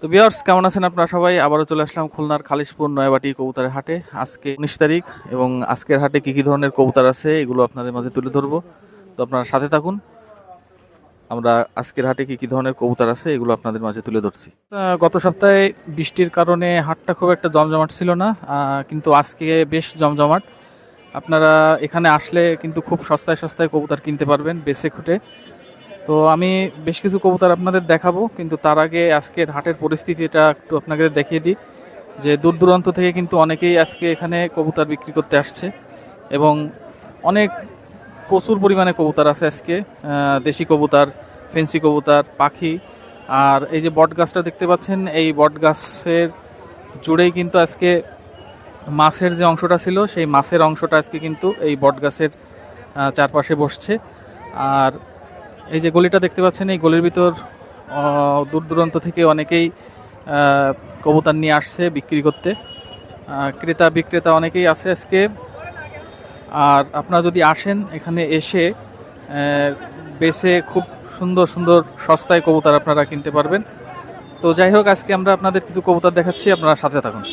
তো ভিউয়ার্স, কেমন আছেন আপনারা সবাই? আবারও চলে আসলাম খুলনার খালিশপুর নয়াবাটি কবুতরের হাটে। আজকে 19 তারিখ এবং আজকের হাটে কি কি ধরনের কবুতর আছে এগুলো আপনাদের মাঝে তুলে ধরবো। তো আপনারা সাথে থাকুন। আমরা আজকের হাটে কি কি ধরনের কবুতর আছে এগুলো আপনাদের মাঝে তুলে ধরছি। গত সপ্তাহে বৃষ্টির কারণে হাটটা খুব একটা জমজমাট ছিল না, কিন্তু আজকে বেশ জমজমাট। আপনারা এখানে আসলে কিন্তু খুব সস্তায় সস্তায় কবুতর কিনতে পারবেন বেছে খুঁটে। তো আমি বেশ কিছু কবুতর আপনাদের দেখাবো, কিন্তু তার আগে আজকের হাটের পরিস্থিতিটা একটু আপনাদের দেখিয়ে দিই। যে দূর দূরান্ত থেকে কিন্তু অনেকেই আজকে এখানে কবুতর বিক্রি করতে আসছে এবং অনেক প্রচুর পরিমাণে কবুতর আছে আজকে। দেশি কবুতর, ফেন্সি কবুতর, পাখি। আর এই যে বট গাছটা দেখতে পাচ্ছেন, এই বট গাছের জুড়েই কিন্তু আজকে মাছের যে অংশটা ছিল সেই মাছের অংশটা আজকে কিন্তু এই বট গাছের চারপাশে বসছে। আর এই যে গলিটা দেখতে পাচ্ছেন, এই গলির ভিতর দূর দূরান্ত থেকে অনেকেই কবুতর নিয়ে আসছে বিক্রি করতে। ক্রেতা বিক্রেতা অনেকেই আছে আজকে। আর আপনারা যদি আসেন এখানে এসে বেছে খুব সুন্দর সুন্দর সস্তায় কবুতর আপনারা কিনতে পারবেন। তো যাই হোক, আজকে আমরা আপনাদের কিছু কবুতর দেখাচ্ছি, আপনারা সাথে থাকুন।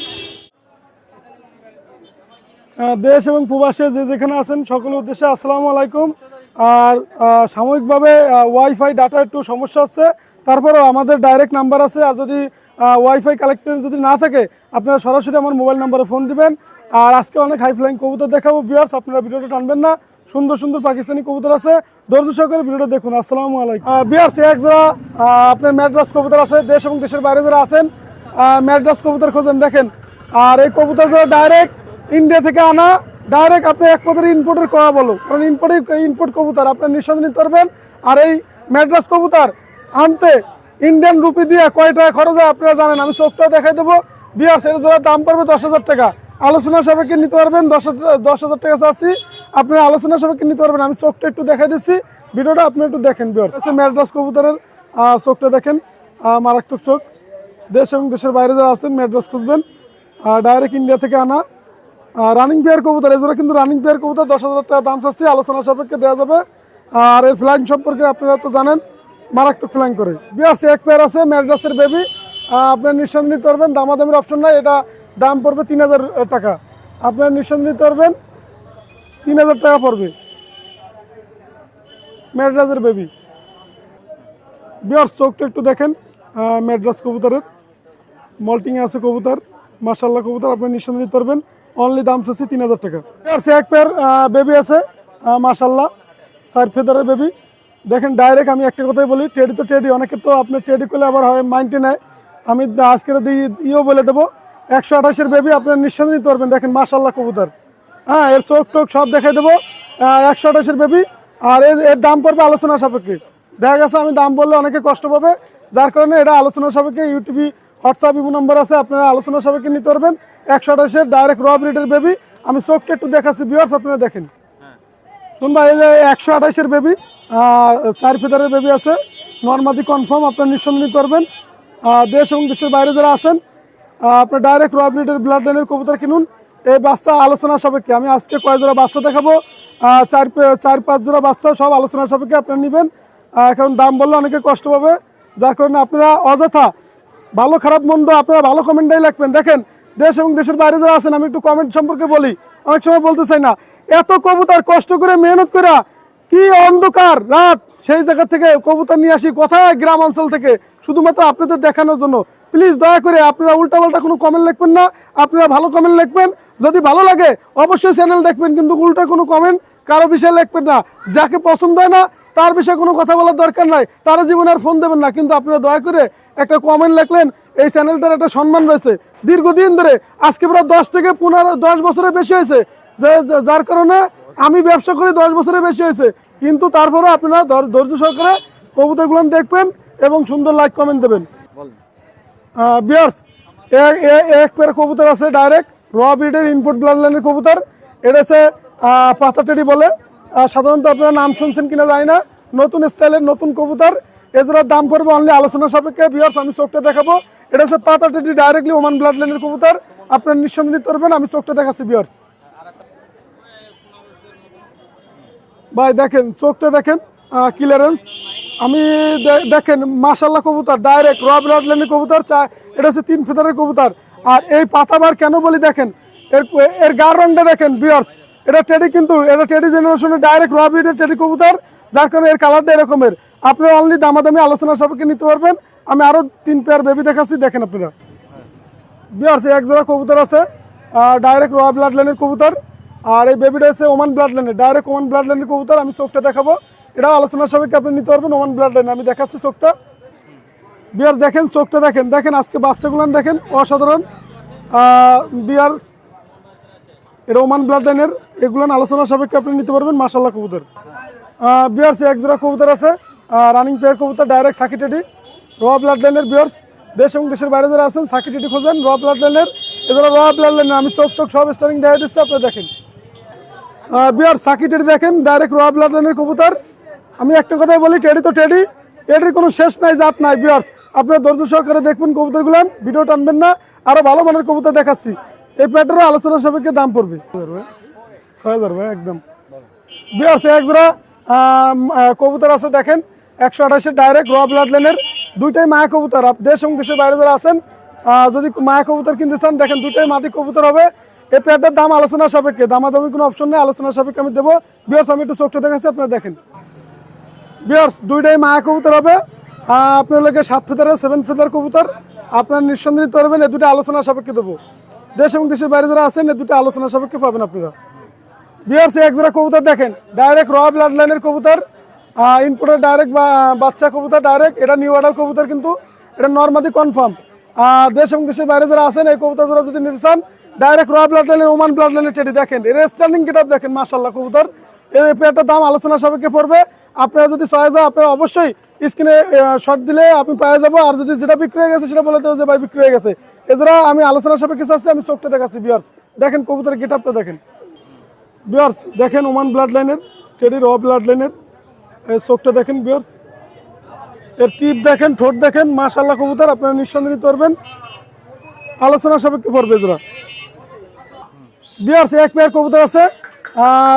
দেশ এবং প্রবাসে যে যেখানে আছেন সকলের উদ্দেশ্যে আসসালামু আলাইকুম। আর সাময়িকভাবে ওয়াইফাই ডাটা একটু সমস্যা হচ্ছে, তারপরেও আমাদের ডাইরেক্ট নাম্বার আছে। আর যদি ওয়াইফাই কালেক্টেড যদি না থাকে আপনারা সরাসরি আমার মোবাইল নাম্বারে ফোন দিবেন। আর আজকে অনেক হাই ফ্লাইং কবুতর দেখাবো ভিউয়ার্স, আপনারা ভিডিওটা টানবেন না। সুন্দর সুন্দর পাকিস্তানি কবুতর আছে, ধৈর্য সহকারে ভিডিওটা দেখুন। আসসালামু আলাইকুম ভিউয়ার্স, এক জোড়া আপনার ম্যাড্রাস কবুতর আছে। দেশ এবং দেশের বাইরে যারা আছেন ম্যাড্রাস কবুতর খোঁজেন দেখেন। আর এই কবুতর যারা ডাইরেক্ট ইন্ডিয়া থেকে আনা, ডাইরেক্ট আপনি এক কথায় ইম্পোর্টের করা বলো, কারণ ইম্পোর্ট কবুতর আপনার নিঃসন্দেহে নিতে পারবেন। আর এই ম্যাড্রাস কবুতর আনতে ইন্ডিয়ান রুপি দিয়ে কয় টাকা খরচ হয় আপনারা জানেন। আমি চোখটাও দেখাই দেবো বিয়াস, এর জন্য দাম পড়বে 10,000 টাকা। আলোচনা সাপেক্ষে নিতে পারবেন। 10,000 টাকা চাচ্ছি, আপনারা আলোচনা সাপেক্ষে নিতে পারবেন। আমি চোখটা একটু দেখাই দিচ্ছি, ভিডিওটা আপনি একটু দেখেন বিয়াস। ম্যাড্রাস কবুতরের চোখটা দেখেন, মারাত্মক চোখ। দেশ এবং দেশের বাইরে যারা আছেন ম্যাড্রাস খুঁজবেন, ডাইরেক্ট ইন্ডিয়া থেকে আনা রানিং পেয়ার কবুতর। এছাড়া কিন্তু রানিং পেয়ার কবুতর 10,000 টাকা দাম চাচ্ছি, আলোচনা সাপেক্ষে দেওয়া যাবে। আর এর ফ্লাইং সম্পর্কে আপনারা তো জানেন, মারাত্মক ফ্লাইং করে। বিয়াস এক পেয়ার আছে ম্যাড্রাসের বেবি, আপনার নিঃসন্দেহে নিতে পারবেন। দামাদামির অপশন নাই, এটা দাম পড়বে 3,000 টাকা। আপনার নিঃসন্দেহে নিতে পারবেন, 3,000 টাকা পড়বে ম্যাড্রাসের বেবি। বিয়াস চোখটা একটু দেখেন, ম্যাড্রাস কবুতরের মল্টিংয়ে আছে কবুতর, মাশাআল্লাহ কবুতর। আপনি নিঃসন্দেহে নিতে পারবেন, অনলি দাম চাচ্ছি 3,000 টাকা। এক পেয়ার বেবি আছে মাশাআল্লাহ, 4 ফেদারের বেবি দেখেন। ডাইরেক্ট আমি একটা কথাই বলি, টেডি তো টেডি, অনেকে তো আপনার টেডি করলে আবার হয় মাইন্ডে নেয়। আমি আজকের ইও বলে দেবো, 128-এর বেবি আপনার নিঃসন্দেহে নিতে পারবেন। দেখেন মাশাআল্লাহ কবুতর, হ্যাঁ এর চোখ টোক সব দেখাই দেবো। 128-এর বেবি, আর এর দাম পড়বে আলোচনা সাপেক্ষে। দেখা গেছে আমি দাম বললে অনেকে কষ্ট পাবে, যার কারণে এটা আলোচনা সাপেক্ষে। ইউটিউবে হোয়াটসঅ্যাপ ইমো নম্বর আছে, আপনারা আলোচনা সাপেক্ষে নিতে পারবেন। 128-এর ডাইরেক্ট র ব্রিডের বেবি। আমি চোখটা একটু দেখাচ্ছি ভিউয়ার্স, আপনারা দেখেন। শুনবা এই যে 128-এর বেবি, 4 ফেদারের বেবি আছে, নর্মাদি কনফার্ম। আপনার নিঃসন্দেহে নিতে পারবেন। দেশ এবং দেশের বাইরে যারা আছেন আপনার ডাইরেক্ট র ব্রিডের ব্লাড লাইনের কবুতর কিনুন। এই বাচ্চা আলোচনা সাপেক্ষে। আমি আজকে কয় জোড়া বাচ্চা দেখাবো, 4-5 জোড়া বাচ্চা, সব আলোচনা সাপেক্ষে আপনারা নেবেন। কারণ দাম বললে অনেকে কষ্ট পাবে, যার কারণে আপনারা অযথা ভালো খারাপ মন্দ আপনারা ভালো কমেন্টটাই লিখবেন। দেখেন দেশ এবং দেশের বাইরে যারা আছেন, আমি একটু কমেন্ট সম্পর্কে বলি, অনেক সময় বলতে চাই না। এত কবুতর কষ্ট করে মেহনত করে কি অন্ধকার রাত সেই জায়গা থেকে কবুতর নিয়ে আসি, কোথায় গ্রাম অঞ্চল থেকে, শুধুমাত্র আপনাদের দেখানোর জন্য। প্লিজ দয়া করে আপনারা উল্টাপাল্টা কোনো কমেন্ট লিখবেন না, আপনারা ভালো কমেন্ট লিখবেন। যদি ভালো লাগে অবশ্যই চ্যানেল দেখবেন, কিন্তু উল্টা কোনো কমেন্ট কারো বিষয়ে লিখবেন না। যাকে পছন্দ হয় না তার বিষয়ে কোনো কথা বলার দরকার নাই, তারা জীবনে আর ফোন দেবেন না। কিন্তু আপনারা দয়া করে একটা কমেন্ট লিখলেন, এই চ্যানেলটার একটা সম্মান রয়েছে দীর্ঘদিন ধরে, আজকে প্রায় 10 থেকে 10 বছরের বেশি হয়েছে, যার কারণে আমি ব্যবসা করি 10 বছরের বেশি হয়েছে। কিন্তু তারপরে আপনারা ধৈর্য সহকারে কবুতরগুলো দেখবেন এবং সুন্দর লাইক কমেন্ট দেবেন। বিয়ার্স এক পেয়ার কবুতর আছে ডাইরেক্ট র ব্রিডের ইনপুট ব্লাড লাইনের কবুতর। এটা হচ্ছে পাতা টেডি বলে, সাধারণত আপনারা নাম শুনছেন কিনা জানি না। নতুন স্টাইলের নতুন কবুতর, এজোড়ার দাম পড়বে অনলি আলোচনা সাপেক্ষে। ভিউয়ার্স আমি চোখটা দেখাবো, এটা হচ্ছে পাতা টেডি ডাইরেক্টলি ওমান ব্লাড লাইনের কবুতর। আপনার নিঃসন্দেহে নিতে পারবেন। আমি চোখটা দেখাচ্ছি ভিউয়ার্স, ভাই দেখেন চোখটা দেখেন, ক্লিয়ারেন্স আমি দেখেন মাশাল্লাহ কবুতর ডাইরেক্ট র ব্লাড লাইনের কবুতর এটা হচ্ছে 3 ফেদারের কবুতর। আর এই পাতাবার কেন বলি দেখেন, এর এর গার রংটা দেখেন ভিউয়ার্স, এটা টেডি, কিন্তু এটা টেডি জেনারেশনের ডাইরেক্ট র ব্রিডের টেডি কবুতর, যার কারণে এর কালারটা এরকমের। আপনারা অনলি দামাদামি আলোচনা সাপেক্ষে নিতে পারবেন। আমি আরো 3 পেয়ার বেবি দেখাচ্ছি, দেখেন আপনারা ভিউয়ার্স। এক জোড়া কবুতর আছে ডাইরেক্ট র ব্লাড লাইনের কবুতর, আর এই বেবিটা হচ্ছে ওমান ব্লাড লাইনের, ডাইরেক্ট ওমান ব্লাড লাইনের কবুতর। আমি চোখটা দেখাবো, এটাও আলোচনার সাপেক্ষে আপনি নিতে পারবেন ওমান ব্লাড লাইন। আমি দেখাচ্ছি চোখটা বিয়ার্স, দেখেন চোখটা দেখেন, দেখেন আজকে বাচ্চাগুলো দেখেন অসাধারণ বিয়ার্স। এটা ওমান ব্লাড লাইনের, এগুলো আলোচনার সাপেক্ষে আপনি নিতে পারবেন মাশাল্লাহ কবুতর। বিয়ার্স এক জোড়া কবুতর আছে রানিং পেয়ার কবুতর, ডাইরেক্ট সাকি টেডি র ব্লাড লাইনের। বিয়ার্স দেশ এবং দেশের বাইরে যারা আছেন সাকি টেডি খোঁজেন র ব্লাড লাইনের, এগুলো র ব্লাড লাইনের। আমি চোখ সব স্টারিং দেখা দিচ্ছি, আপনি দেখেন বিয়ার সাকি টেডি দেখেন ডাইরেক্ট র ব্লাড লাইনের কবুতর। আমি একটা কথাই বলি, টেডি তো টেডি, টেডির কোনো শেষ নাই, জাত নাই। বিয়ার্স আপনার ধৈর্য সহকারে দেখবেন কবুতরগুলো, ভিডিও টানবেন না, আরো ভালো মানের কবুতর দেখাচ্ছি। এই প্যাটারও আলোচনার সাপেক্ষে দাম পড়বে 6000 ভাই একদম। বিয়ার্স এক জোড়া কবুতর আছে দেখেন 128 ডাইরেক্ট র ব্লাড লাইনের, দুইটাই মায়া কবুতর। দেশ এবং দেশের বাইরে যারা আছেন যদি মায়া কবুতর কিনতে চান, দেখেন দুইটাই মাদি কবুতর হবে। এই প্যাটার দাম আলোচনার সাপেক্ষে, দামাদামি কোনো অপশন নেই, আলোচনার সাপেক্ষে আমি দেবো। বিয়ার্স আমি একটু চোখটা দেখাচ্ছি, আপনারা দেখেন বিয়ার্স দুইটাই মায়া কবুতর হবে। আপনার লোকে 7 ফেদারের 7 ফেদার কবুতর, আপনার নিঃসন্দেহ নিতে পারবেন। এই দুটো আলোচনার সাপেক্ষে দেবো। দেশ এবং দেশের বাইরে যারা আছেন এই দুটো আলোচনার সাপেক্ষে পাবেন আপনারা। বিয়ার্স এক জোড়া কবুতর দেখেন ডাইরেক্ট র ব্লাড লাইনের কবুতর, ইনপুটের ডাইরেক্ট বাচ্চা কবুতর ডাইরেক্ট। এটা নিউ অর্ডার কবুতর, কিন্তু এটা নর্মাদি কনফার্ম। দেশ এবং দেশের বাইরে যারা আছেন এই কবুতর যারা যদি নিতে চান, ডাইরেক্ট র ব্লাড লাইনের ওমান ব্লাড লাইনের টেডি দেখেন, এর স্ট্যান্ডিং গেটআপ দেখেন মাশাআল্লাহ কবুতর। এই পেয়ারটার দাম আলোচনার সাপেক্ষে পড়বে। আপনারা যদি চয়েস হয় আপনারা অবশ্যই স্ক্রিনে শর্ট দিলে আপনি পেয়ে যাবো। আর যদি যেটা বিক্রি হয়ে গেছে সেটা বলে দেবো যে ভাই বিক্রি হয়ে গেছে। এছাড়া আমি আলোচনার সাপেক্ষে চাচ্ছি, আমি চোখটা দেখাচ্ছি বিয়ার্স, দেখেন কবুতরের গেটআপটা দেখেন বিয়ার্স, দেখেন ওমান ব্লাড লাইনের টেডি র ব্লাড লাইনের চোখটা দেখেন বিয়ার্স, এর টিপ দেখেন, ঠোঁট দেখেন মাশাআল্লাহ কবুতর। আপনারা নিঃসন্দেহে নিতে পারবেন, আলোচনার সাপেক্ষে পড়বে এজোড়া। বিয়ার্স এক পেয়ার কবুতর আছে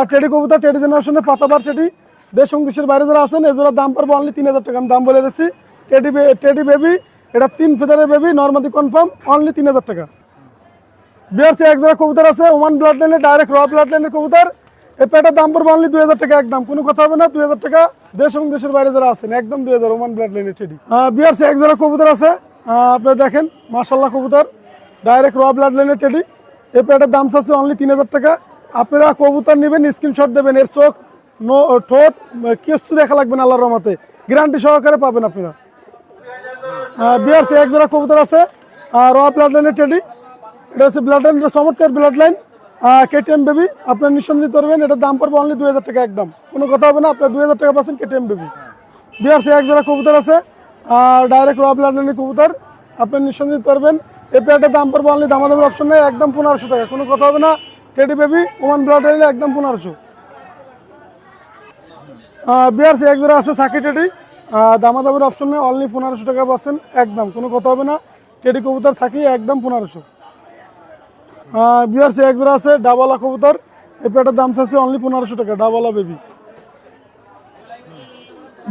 টেডি কবুতর, টেডি জেনারেশনের পাতাবার টেডি। দেশ এবং দেশের বাইরে যারা আছেন এজোড়ার দাম পড়বে অনলি 3000 টাকা। আমি দাম বলে দিচ্ছি, টেডি বেবি, এটা 3 ফেদারের বেবি, নর্মাদি কনফার্ম, অনলি 3000 টাকা। বিয়ার্স এক জোড়া কবুতর আছে ওমান ব্লাড লাইনের, ডাইরেক্ট র ব্লাড লাইনের কবুতর। এই পেটার দাম পড়বে অনলি 2000 টাকা একদম, কোনো কথা হবে না, 2000 টাকা। দেশ এবং দেশের বাইরে যারা আছেন একদম 2000 ওমান ব্লাড লাইনের টেডি। বিয়ার্স এক জোড়া কবুতর আছে আপনি দেখেন মাশাআল্লাহ কবুতর, ডাইরেক্ট র ব্লাড লাইনের টেডি। এই পেটার দাম চাচ্ছে অনলি 3000 টাকা। আপনারা কবুতর নেবেন, স্ক্রিনশট দেবেন, এর চোখ ঠোঁট কিছু দেখা লাগবে না, আল্লাহর রহমতে গ্যারান্টি সহকারে পাবেন আপনারা। বিয়ার্স এক জোড়া কবুতর আছে র ব্লাড লাইনের টেডি, এটা হচ্ছে ব্লাড লাইন, এটা চমৎকার ব্লাড লাইন কেটিএম বেবি। আপনার নিঃসন্দেহ করবেন, এটার দাম পড়বে অনলি 2000 টাকা একদম, কোনো কথা হবে না, আপনার 2000 টাকা পাচ্ছেন কেটিএম বেবি। বিয়ার্স এক জোড়া কবুতর আছে ডাইরেক্ট র ব্লাড লাইনের কবুতর, আপনার নিঃসন্দেহ করবেন। এই পেয়ারটার দাম পড়বে অনলি, দামাদামের অপশন নেই, একদম 1500 টাকা, কোনো কথা হবে না। টেডি বেবি ওমান ব্লাড লাইনে একদম 1500। বিয়ার্স এক জোড়া আছে সাকি টেডি, দামাদামের অপশন নেই, অনলি 1500 টাকা পাচ্ছেন একদম, কোনো কথা হবে না। টেডি কবুতর সাকি একদম 1500। বিয়ার্স এক জোড়া আছে ডাবালা কবুতর, এই পেয়ারটার দাম চাচ্ছে অনলি 1500 টাকা, ডাবালা বেবি।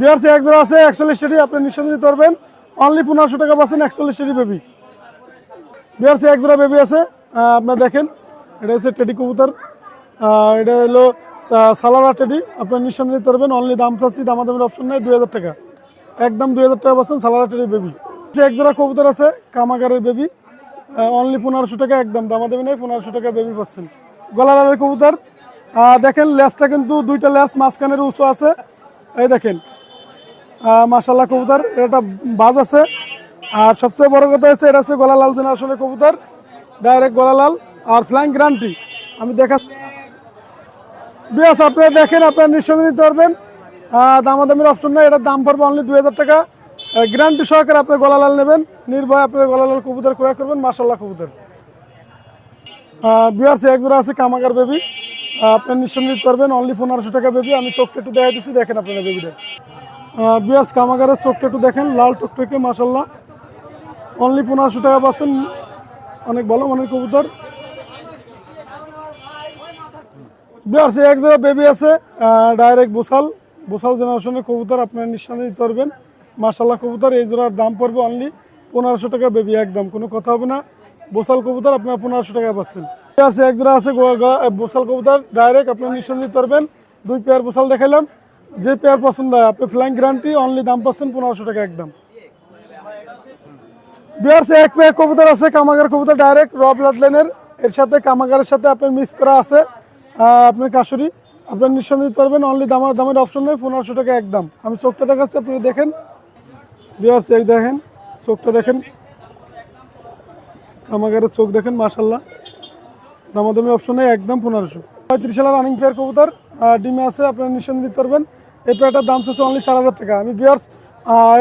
বিয়ার্স এক জোড়া আছে 41 টেডি, আপনি নিঃসন্দেহ নিতে পারবেন, অনলি 1500 টাকা পাচ্ছেন 41 টেডি বেবি। বিয়ার্স এক জোড়া বেবি আছে আপনার দেখেন, এটা হচ্ছে টেডি কবুতর, এটা হলো সালারা টেডি, আপনার নিঃসন্দেহ নিতে পারবেন, অনলি দাম চাচ্ছি, দামাদামের অপশন নেই, 2000 টাকা একদম, 2000 টাকা পাচ্ছেন সালারা টেডি বেবি। এক জোড়া কবুতর আছে কামাগারের বেবি, অনলি 1500 টাকা একদম, দামাদামি নেই, 1500 টাকা বেবি পাচ্ছেন। গলালালের কবুতর দেখেন, লেজটা কিন্তু দুইটা লেজ মাঝখানের উঁচু আছে, এই দেখেন মাশাআল্লাহ কবুতর, এটা বাজ আছে। আর সবচেয়ে বড় কথা হচ্ছে এটা হচ্ছে গলালাল জেনারেশনের কবুতর, ডাইরেক্ট গলালাল আর ফ্লাইং গ্যারান্টি। আমি দেখা বিয়াস আপনারা দেখেন, আপনারা নিঃসন্দেহ নিতে পারবেন, দামাদামির অপশন নেই, এটার দাম পড়বে অনলি 2000 টাকা, গ্যারান্টি সহকারে আপনার গলালাল নেবেন, নির্ভয় আপনার গলালাল কবুতর ক্রয় করবেন, মাশাআল্লাহ কবুতর। বিয়ার্স এক জোড়া আছে কামাগার বেবি, আপনার নিঃসন্দেহ নিতে পারবেন, অনলি 1500 টাকা বেবি। আমি চোখটা একটু দেখা দিচ্ছি, দেখেন আপনারা বেবিটা। বিয়ার্স কামাগারের চোখটা একটু দেখেন, লাল টকটকে মাশাআল্লাহ, অনলি 1500 টাকা পাচ্ছেন, অনেক ভালো মানের কবুতর। বিয়ার্স এক জোড়া বেবি আছে ডাইরেক্ট বোসাল, বোসাল জেনারেশনের কবুতর আপনারা নিঃসন্দেহে দিতে পারবেন। মাশাআল্লাহ কবুতর এই জোড়ার দাম পড়বে অনলি 1500 টাকা বেবি, একদম কোনো কথা হবে না। বোসাল কবুতর আপনারা 1500 টাকা পাচ্ছেন। আছে এক জোড়া আছে বোসাল কবুতর ডাইরেক্ট আপনারা নিঃসন্দেহে দিতে পারবেন। 2 পেয়ার বোসাল দেখাইলাম, যে পেয়ার পছন্দ হয় আপনি ফ্লাইং গ্যারান্টি, অনলি দাম পাচ্ছেন 1500 টাকা একদম। বিয়ার্স এক পেয়ার কবুতর আছে কামাগার কবুতর ডাইরেক্ট র ব্লাড লাইনের, এর সাথে কামাগারের সাথে আপনার মিক্স করা আছে আপনার কাশুরি, আপনার নিঃসন্দেহে দিতে পারবেন। অনলি দামের অপশন নেই, 1500 টাকা একদম। আমি চোখটা দেখাচ্ছি, আপনারা দেখেন বিয়ার্স, এই দেখেন চোখটা দেখেন, কামাগারের চোখ দেখেন মাশাআল্লাহ। দামাদামি অপশন নেই, একদম 1500। 35 সালের রানিং পেয়ার কবুতর ডিমে আছে, আপনারা নিঃসন্দেহে দিতে পারবেন। এই পেয়ারটার দাম আছে অনলি 4000 টাকা। আমি বিয়ার্স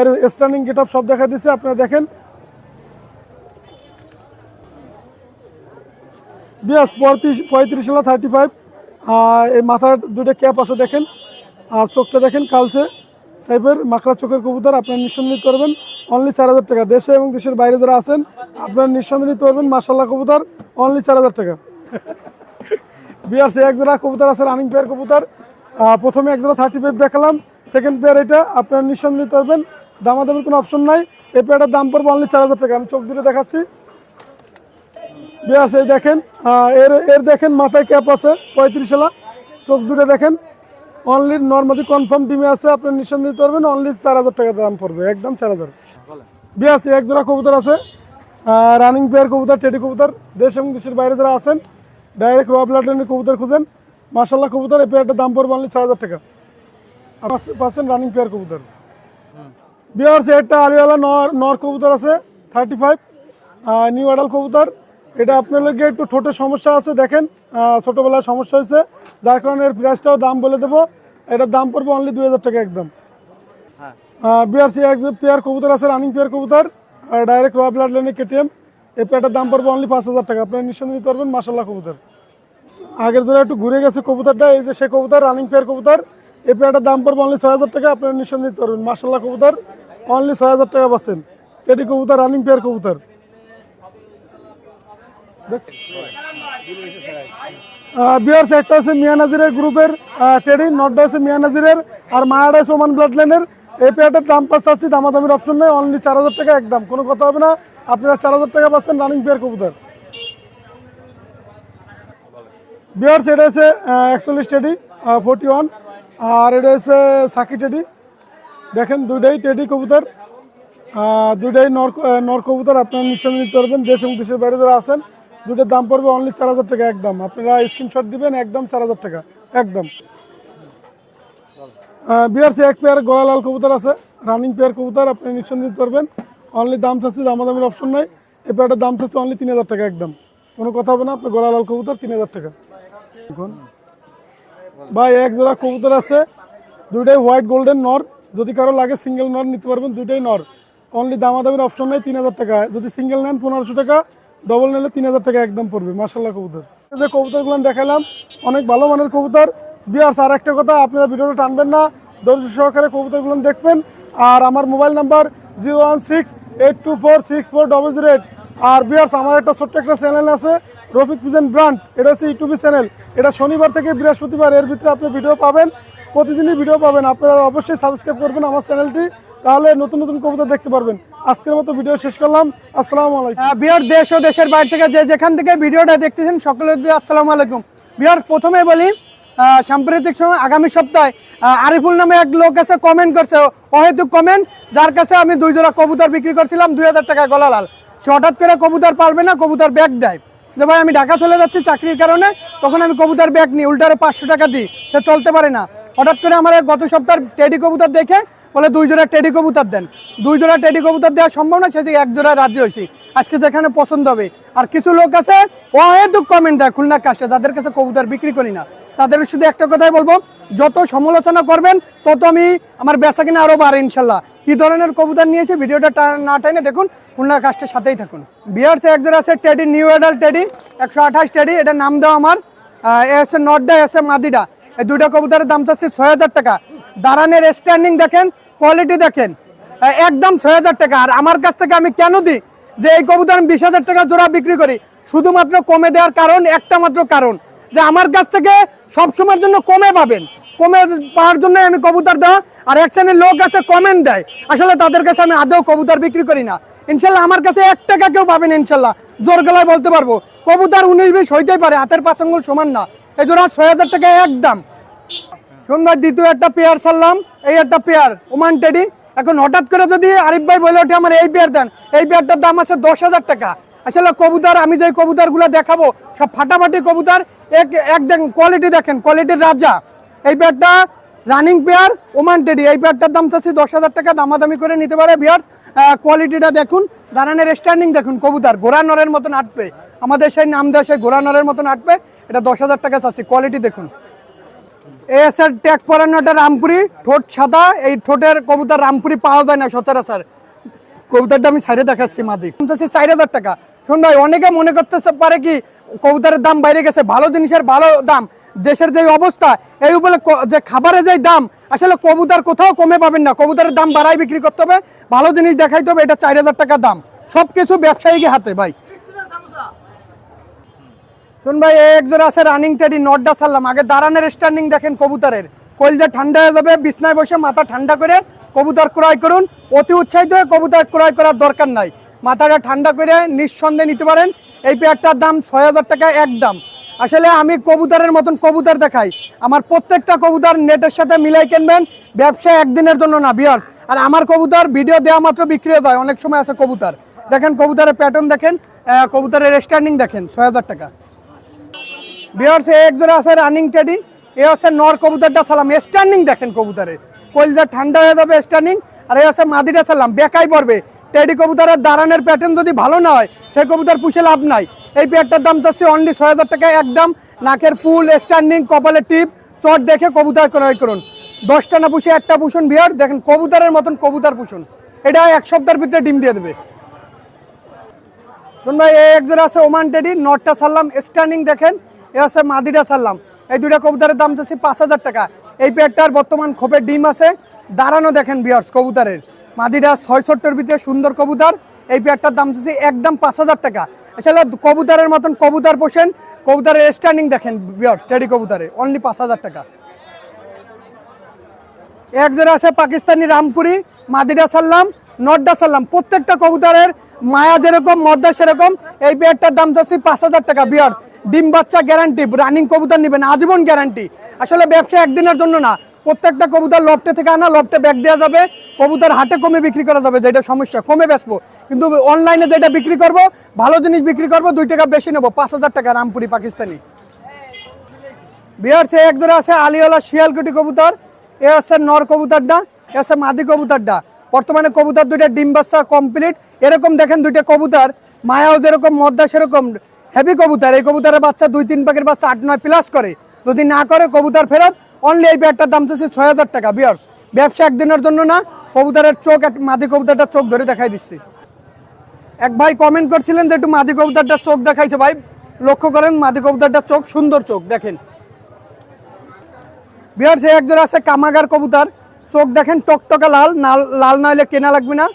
এর স্ট্যান্ডিং গেট আপ সব দেখা দিচ্ছি, আপনারা দেখেন। বিয়াস 35 সালে 35, এই মাথার দুটো ক্যাপ আছে দেখেন, আর চোখটা দেখেন কালচে টাইপের মাকড়া চোখের কবুতর, আপনারা নিঃসন্দেহে নিতে পারবেন অনলি 4000 টাকা। দেশে এবং দেশের বাইরে যারা আছেন আপনারা নিঃসন্দেহে নিতে পারবেন। মাশাআল্লাহ কবুতর অনলি 4000 টাকা। বিয়াস এক জোড়া কবুতর আছে রানিং পেয়ার কবুতর, প্রথমে এক জোড়া 35 দেখালাম, সেকেন্ড পেয়ার এটা, আপনারা নিঃসন্দেহে নিতে পারবেন। দামাদামির কোনো অপশন নাই। এই পেয়ারটার দাম পড়বে অনলি 4000 টাকা। আমি চোখ দুটো দেখাচ্ছি বিয়াস, এই দেখেন এর দেখেন মাথায় ক্যাপ আছে 35 সালা, চোখ দুটো দেখেন, অনলি নর্মালি কনফার্ম টিমে আছে, আপনি নিঃসন্দেহে দিতে পারবেন। অনলি 4000 টাকা দাম পড়বে, একদম 4000। বিয়াস এক জোড়া কবুতর আছে রানিং পেয়ার কবুতর টেডি কবুতর, দেশ এবং দেশের বাইরে যারা আছেন ডাইরেক্ট র ব্লাড লাইনের কবুতর খুঁজেন। মাশাআল্লাহ কবুতর এই পেয়ারটার দাম পড়বে অনলি 6000 টাকা পাচ্ছেন রানিং পেয়ার কবুতর। বিয়াস একটা আলিওয়ালা নর কবুতর আছে 35, নিউ অ্যাডাল কবুতর। এটা আপনার লোকে একটু ঠোঁটের সমস্যা আছে দেখেন, ছোটোবেলায় সমস্যা হয়েছে, যার কারণে এর প্রাইসটাও দাম বলে দেবো। এটার দাম পড়বে অনলি 2000 টাকা একদম। বিআরসি এক পেয়ার কবুতর আছে রানিং পেয়ার কবুতর, ডাইরেক্ট র ব্লাড লাইনে কেটিএম। এই পেয়ারটার দাম পড়বে অনলি 5000 টাকা, আপনারা নিঃসন্দেহে নিতে পারবেন। মাশাআল্লাহ কবুতর আগের যারা একটু ঘুরে গেছে কবুতরটা, এই যে সে কবুতর রানিং পেয়ার কবুতর। এই পেয়ারটার দাম পড়বে অনলি 6000 টাকা, আপনারা নিঃসন্দেহে নিতে পারবেন। মাশাআল্লাহ কবুতর অনলি 6000 টাকা পাচ্ছেন। টেডি কবুতর রানিং পেয়ার কবুতর। বিয়ার্স একটা আছে মিয়া নাজিরের গ্রুপের টেডি, নটটা আছে মিয়া নাজিরের, আর মায়াটা আছে ওমান ব্লাড লাইনের। এই পেয়ারটার দাম পাচ্ছি, দামাদামির অপশন নেই, অনলি 4000 টাকা একদম, কোনো কথা হবে না। আপনারা 4000 টাকা পাচ্ছেন রানিং পেয়ার কবুতর। বিয়ার্স এটা আছে 41 টেডি 41, আর এটা হচ্ছে সাকি টেডি। দেখেন দুইটাই টেডি কবুতর, দুইটাই নর কবুতর, আপনারা নিঃসন্দেহে নিতে পারবেন। দেশ এবং দেশের বাইরে যারা আছেন দুটোর দাম পড়বে অনলি 4000 টাকা একদম। আপনারা স্ক্রিনশট দিবেন, একদম 4000 টাকা একদম। বিআরসি এক পেয়ার গলা লাল কবুতর আছে রানিং পেয়ার কবুতর, আপনি নিঃসন্দেহে দিতে পারবেন। অনলি দাম চাচ্ছি, দামাদামির অপশন নাই। এই পেয়ারটার দাম চাচ্ছি অনলি 3000 টাকা একদম, কোনো কথা হবে না। আপনার গলা লাল কবুতর 3000 টাকা। ভাই এক জোড়া কবুতর আছে, দুইটাই হোয়াইট গোল্ডেন নর, যদি কারো লাগে সিঙ্গেল নর নিতে পারবেন, দুইটাই নর। অনলি দামাদামির অপশন নেই, 3000 টাকা। যদি সিঙ্গেল নেন 1500 টাকা, ডবল নিলে 3000 টাকা একদম পড়বে। মাশাআল্লাহ কবুতর, যে কবুতরগুলো দেখালাম অনেক ভালো মানের কবুতর। বিয়ার্স আর একটা কথা, আপনারা ভিডিওটা টানবেন না, ধৈর্য সহকারে কবুতরগুলো দেখবেন। আর আমার মোবাইল নাম্বার 01682464008। আর বিয়ার্স আমার একটা ছোট্ট একটা চ্যানেল আছে রফিক পিজন ব্র্যান্ড, এটা হচ্ছে ইউটিউব চ্যানেল। এটা শনিবার থেকে বৃহস্পতিবার এর ভিতরে আপনি ভিডিও পাবেন, প্রতিদিনই ভিডিও পাবেন। আপনারা অবশ্যই সাবস্ক্রাইব করবেন আমার চ্যানেলটি, তাহলে নতুন নতুন কবুতর দেখতে পারবেন। আজকের মতো ভিডিও শেষ করলাম, আসসালামু আলাইকুম। বিহার দেশ ও দেশের বাইরে থেকে যে যেখান থেকে ভিডিওটা দেখতেছেন সকলের আসসালামু আলাইকুম। বিহার প্রথমে বলি, সাম্প্রতিক সময় আগামী সপ্তাহে আরিফুল নামে এক লোক আছে কমেন্ট করছে, অহেতুক কমেন্ট, যার কাছে আমি 2 জোড়া কবুতর বিক্রি করছিলাম 2000 টাকা গলা লাল। সে হঠাৎ করে কবুতর পারবে না, কবুতর ব্যাগ দেয় যে ভাই আমি ঢাকা চলে যাচ্ছি চাকরির কারণে, তখন আমি কবুতর ব্যাগ নিই, উল্টারে 500 টাকা দিই, সে চলতে পারে না। হঠাৎ করে আমার গত সপ্তাহের টেডি কবুতর দেখে বলে 2 জোড়া টেডি কবুতর দেন। 2 জোড়া টেডি কবুতর দেওয়া সম্ভব না, সে যে 1 জোড়া রাজি হয়েছি। আজকে যেখানে পছন্দ হবে। আর কিছু লোক আছে অহেতুক কমেন্ট দেয় খুলনার কাছে, যাদের কাছে কবুতর বিক্রি করি না, তাদের শুধু একটা কথাই বলবো, যত সমালোচনা করবেন তত আমি আমার বেচা কিনা আরো বাড়ে ইনশাল্লাহ। কি ধরনের কবুতর নিয়েছি ভিডিওটা না টাইনে দেখুন, খুলনার কাজটার সাথেই থাকুন। বিয়ার্স এক জোড়া আছে teddy, new adult teddy 128 teddy, এটা নাম দেওয়া আমার, এ আছে নটডা, এ আছে মাদিডা। এই 2টা কবুতরের দাম চাচ্ছি 6000 টাকা। দাঁড়ানের স্ট্যান্ডিং দেখেন, কোয়ালিটি দেখেন, একদম 6000 টাকা। আর আমার কাছ থেকে আমি কেন দিই যে এই কবুতর আমি 20000 টাকা জোড়া বিক্রি করি, শুধুমাত্র কমে দেওয়ার কারণ, একটা মাত্র কারণ, যে আমার কাছ থেকে সবসময়ের জন্য কমে পাবেন। কমে পাওয়ার জন্য আমি কবুতর দেওয়া। আর এক শ্রেণীর লোক আছে কমেন্ট দেয়, আসলে তাদের কাছে আমি আদৌ কবুতর বিক্রি করি না। ইনশাল্লাহ আমার কাছে 1 টাকা কেউ পাবেন ইনশাল্লাহ, জোর গলায় বলতে পারবো। কবুতর 19-20 হইতেই পারে, হাতের 5 আঙ্গুল সমান না। এই জোড়া 6000 টাকা একদম। সুন্দর দ্বিতীয় একটা পেয়ার ছাড়লাম, এই একটা পেয়ার ওমান টেডি। এখন হঠাৎ করে যদি আরিফ ভাই বলে ওঠে আমার এই পেয়ার দেন, এই পেয়ারটার দাম আছে 10,000 টাকা। আসলে কবুতর আমি যে কবুতরগুলো দেখাবো সব ফাটাফাটি কবুতর। এক দেখেন কোয়ালিটি, দেখেন কোয়ালিটির রাজা। এই পেয়ারটা রানিং পেয়ার ওমান টেডি, এই পেয়ারটার দাম চাচ্ছি 10,000 টাকা, দামাদামি করে নিতে পারে ভিউয়ার্স। কোয়ালিটিটা দেখুন, দাঁড়ানোর স্ট্যান্ডিং দেখুন, কবুতর ঘোড়া নরের মতন আটবে, আমাদের সেই নাম দেয় সেই ঘোড়া নরের মতন আটবে। এটা 10,000 টাকা চাচ্ছি, কোয়ালিটি দেখুন। এসআর ট্যাগ পরানো একটা রামপুরি, ঠোঁট সাদা। এই ঠোঁটের কবুতর রামপুরি পাওয়া যায় না সচরাচর। কবুতরটা আমি সাইডে দেখাচ্ছি, মাদি 4,000 টাকা। শোন ভাই, অনেকে মনে করতে পারে কি কবুতরের দাম বাইরে গেছে, ভালো জিনিসের ভালো দাম, দেশের যে অবস্থা এই বলে যে খাবারের যে দাম, আসলে কবুতর কোথাও কমে পাবেন না। কবুতরের দাম বাড়াই বিক্রি করতে হবে, ভালো জিনিস দেখাইতে হবে। এটা 4,000 টাকা দাম, সবকিছু ব্যবসায়িক হাতে ভাই। শুন ভাই, এক জোড়া আছে রানিং টেডি, নটটা ছাড়লাম। আগে দাঁড়ানোর স্ট্যান্ডিং দেখেন কবুতরের, কলজা ঠান্ডা হয়ে যাবে। বিছনায় বসে মাথা ঠান্ডা করে কবুতর ক্রয় করুন, অতি উৎসাহিত হয়ে কবুতর ক্রয় করার দরকার নাই। মাথাটা ঠান্ডা করে নিঃসন্দেহে নিতে পারেন। এই পেয়ারটার দাম 6,000 টাকা একদম। আসলে আমি কবুতরের মতন কবুতর দেখাই, আমার প্রত্যেকটা কবুতর নেটের সাথে মিলাই কিনবেন, ব্যবসা একদিনের জন্য না ভিউয়ার্স। আর আমার কবুতর ভিডিও দেওয়া মাত্র বিক্রি হয়ে যায়, অনেক সময় আছে কবুতর। দেখেন কবুতরের প্যাটার্ন দেখেন, কবুতরের স্ট্যান্ডিং দেখেন, 6,000 টাকা ভিউয়ার্স। এক জোড়া আছে রানিং টেডি, এ হচ্ছে নর কবুতরটা সালাম। স্ট্যান্ডিং দেখেন কবুতরের, কলজা ঠান্ডা হয়ে যাবে স্ট্যান্ডিং। আর এই হচ্ছে মাদিটা সালাম, বেকাই পড়বে। টেডি কবুতরের দাঁড়ানোর প্যাটার্ন যদি ভালো না হয়, সেই কবুতর পুষে লাভ নাই। এই পেয়ারটার দাম চাচ্ছি অনলি 6,000 টাকা একদম। নাকের ফুল, স্ট্যান্ডিং, কপালের টিপ, চট দেখে কবুতর ক্রয় করুন। 10টা না পুষে একটা পুষুন ভিউয়ার, দেখেন কবুতরের মতন কবুতর পুষুন। এটা 1 সপ্তাহের ভিতরে ডিম দিয়ে দেবে। শুন ভাই, এক জোড়া আছে ওমান টেডি, নটটা ছাড়লাম, স্ট্যান্ডিং দেখেন। এ হচ্ছে মাদিটা ছাড়লাম। এই দুইটা কবুতরের দাম চাচ্ছি 5,000 টাকা। এই পেয়ারটার বর্তমান খোপের ডিম আছে, দাঁড়ানো দেখেন ভিউয়ার্স কবুতরের। মাদিটা 6-7টার ভিতরে সুন্দর কবুতর। এই পেয়ারটার দাম চাচ্ছি একদম 5,000 টাকা। আসলে কবুতরের মতন কবুতর পোষেন, কবুতরের স্ট্যান্ডিং দেখেন ভিউয়ার্স, টেডি কবুতরের অনলি 5,000 টাকা। এক জোড়া আছে পাকিস্তানি রামপুরি, মাদিটা ছাড়লাম, নটটা ছাড়লাম। প্রত্যেকটা কবুতরের মায়া যেরকম মদ্দা সেরকম। এই পেয়ারটার দাম চাচ্ছি 5,000 টাকা ভিউয়ার্স। ডিম বাচ্চা গ্যারান্টি, রানিং কবুতর নেবেন আজীবন গ্যারান্টি। আসলে ব্যবসা একদিনের জন্য না, প্রত্যেকটা কবুতর লফটে থেকে আনা, লফটে ব্যাগ দেওয়া যাবে। কবুতর হাটে কমে বিক্রি করা যাবে, যেটা সমস্যা কমে বেচবো, কিন্তু অনলাইনে যেটা বিক্রি করব, ভালো জিনিস বিক্রি করব, 2 টাকা বেশি নেবো। 5,000 টাকা রামপুরি পাকিস্তানি ভিউয়ার্স। এক জোড়া আছে আলিওয়ালা শিয়ালকুটি কবুতর, এ হচ্ছে নর কবুতরটা, এ হচ্ছে মাদি কবুতরটা। বর্তমানে কবুতর দুইটা ডিম বাচ্চা কমপ্লিট। এরকম দেখেন দুইটা কবুতর, মায়াও যেরকম মদ্দা সেরকম হেভি কবুতর। এই কবুতরের বাচ্চা 2-3 পাখির বাচ্চা 8-9 প্লাস করে, যদি না করে কবুতর ফেরত। অনলি এই পেয়ারটার দাম চাচ্ছি 6,000 টাকা ভিউয়ার্স। ব্যবসা একদিনের জন্য না। কবুতরের চোখ, মাদি কবুতরটার চোখ ধরে দেখাই দিচ্ছি। এক ভাই কমেন্ট করছিলেন যে একটু মাদি কবুতরটার চোখ দেখাইছে, ভাই লক্ষ্য করেন মাদি কবুতরটার চোখ, সুন্দর চোখ দেখেন ভিউয়ার্স। এক জোড়া আছে কামাগার কবুতর, চোখ দেখেন টকটকা লাল, লাল না হলে কেনা লাগবে না।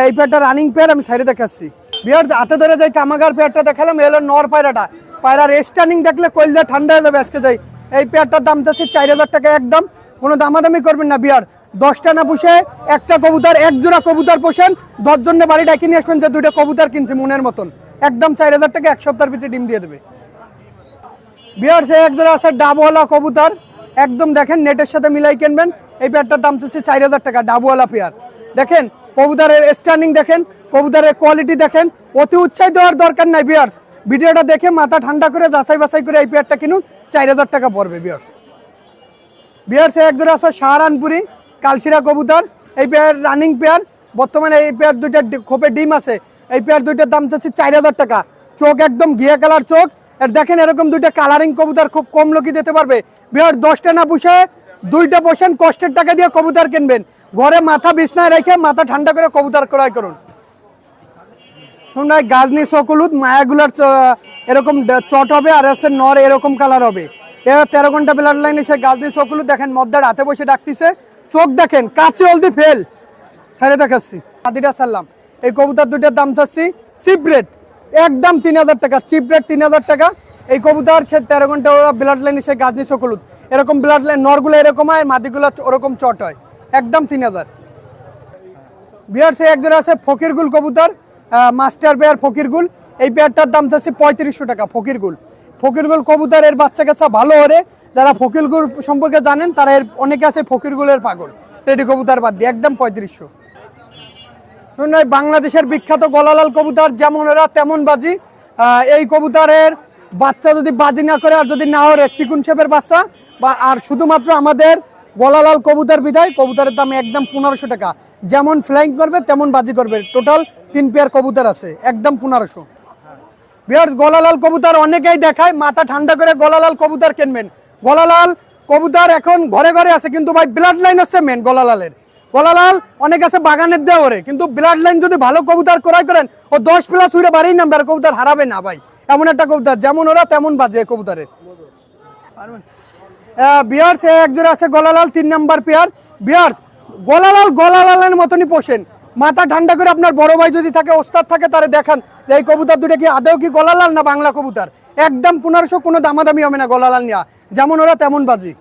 এই পেয়ারটা রানিং পেয়ার, আমি সাইডে দেখাচ্ছি ভিউয়ার্স। হাতে ধরে যাই কামাগার পেয়ারটা দেখালাম, এলো নর পায়রাটা। পায়রার স্ট্যান্ডিং দেখলে কলজা ঠান্ডা হয়ে যাবে আজকে যাই। এই পেয়ারটার দাম চাচ্ছি 4,000 টাকা একদম। কোনো দামাদামি করবেন না ভিউয়ার। 10টা না পুষে একটা কবুতর, এক জোড়া কবুতর পোষেন, 10 জনের বাড়ি ডাকি নিয়ে আসবেন যে 2টা কবুতর কিনছি মনের মতন। একদম 4,000 টাকা, 1 সপ্তাহের ভিতরে ডিম দিয়ে দেবে ভিউয়ার্স। এক জোড়া আছে ডাবওয়ালা কবুতর, একদম দেখেন নেটের সাথে মিলাই কিনবেন। এই পেয়ারটার দাম চাচ্ছি 4,000 টাকা, ডাবওয়ালা পেয়ার। দেখেন কবুতরের স্ট্যান্ডিং দেখেন, কবুতরের কোয়ালিটি দেখেন। অতি উৎসাহিত হওয়ার দরকার নাই ভিউয়ার্স, ভিডিওটা দেখে মাথা ঠান্ডা করে যাচাই বাছাই করে এই পেয়ারটা কিনুন, 4,000 টাকা পড়বে ভিউয়ার্স। ভিউয়ার্স এক জোড়া আছে শাহরানপুরি কালশিরা কবুতর, এই পেয়ার রানিং পেয়ার। বর্তমানে এই পেয়ার দুইটা খোপে ডিম আছে। এই পেয়ার দুইটার দাম চাচ্ছি 4,000 টাকা। চোখ একদম ঘিয়া কালার চোখ। আর দেখেন এরকম দুইটা কালারিং কবুতর খুব কম লোকই দিতে পারবে ভিউয়ার্স। 10টা না পুষে 2টা পোষেন, কষ্টের টাকা দিয়ে কবুতর কিনবেন। ঘরে মাথা বিছনায় রেখে মাথা ঠান্ডা করে কবুতর ক্রয় করুন। শোনায় গাজনি সকলুদ মায়াগুলার এরকম চট হবে, আর হচ্ছে নর এরকম কালার হবে। এবার 13 ঘন্টা ব্লাড লাইনে সে গাজনি সকলুদ দেখেন মদ্দার হাতে বসে ডাকতেছে। চোখ দেখেন কাছে হলদি ফেল, ছেড়ে দেখাচ্ছি আদিটা সারলাম। এই কবুতর দুইটার দাম চাচ্ছি চিপ রেট একদম 3,000 টাকা, চিপ রেট 3,000 টাকা। এই কবুতর সে 13 ঘন্টা ওরা ব্লাড লাইনে সে গাজনি সকলুত এরকম ব্লাড লাইন নরগুলো এরকম হয়, মাদিগুলো ওরকম চট হয়, একদম 3000। বিয়ার সে একজোড়া আছে ফকিরগুল কবুতর, মাস্টার পেয়ার ফকিরগুল। এই পেয়ারটার দাম চাচ্ছে 3500 টাকা। ফকিরগুল কবুতরের বাচ্চা কাচ্চা ভালো হরে, যারা ফকিরগুল সম্পর্কে জানেন তারা এর অনেকে আছে ফকিরগুলের পাগল। টেডি কবুতর বাদ দিয়ে একদম 3500। বাংলাদেশের বিখ্যাত গলালাল কবুতর, যেমন ওরা তেমন বাজি। এই কবুতরের বাচ্চা যদি বাজি না করে আর যদি না হরে চিকুন শেপের বাচ্চা বা আর শুধুমাত্র আমাদের গলালাল কবুতর বিধায় কবুতরের দাম একদম 1500 টাকা। যেমন ফ্লাইং করবে তেমন বাজি করবে। টোটাল 3 পেয়ার কবুতর আছে, একদম 1500। ভিউয়ার্স, গলালাল কবুতর অনেকেই দেখায়, মাথা ঠান্ডা করে গলালাল কবুতর কিনবেন। গলালাল কবুতর এখন ঘরে ঘরে আছে, কিন্তু ভাই ব্লাড লাইন হচ্ছে মেন গলালালের। গলালাল অনেক আছে বাগানের দেওয়ারে, কিন্তু ব্লাড লাইন যদি ভালো কবুতর ক্রয় করেন ও 10+ উড়ে বাড়ির নাম্বার কবুতর হারাবে না ভাই। এমন একটা কবুতর, যেমন ওরা তেমন বাজে কবুতরের। ভিউয়ার্স, একজোড়া আছে গলালাল 3 নাম্বার পেয়ার। ভিউয়ার্স, গলালালের মতনই পোষেন, মাথা ঠান্ডা করে। আপনার বড় ভাই যদি থাকে, ওস্তাদ থাকে, তারে দেখান যে এই কবুতর দুটো কি আদৌ কি গলালাল না বাংলা কবুতর। একদম 1500, কোনো দামাদামি হবে না গলালাল নিয়ে, যেমন ওরা তেমন বাজি।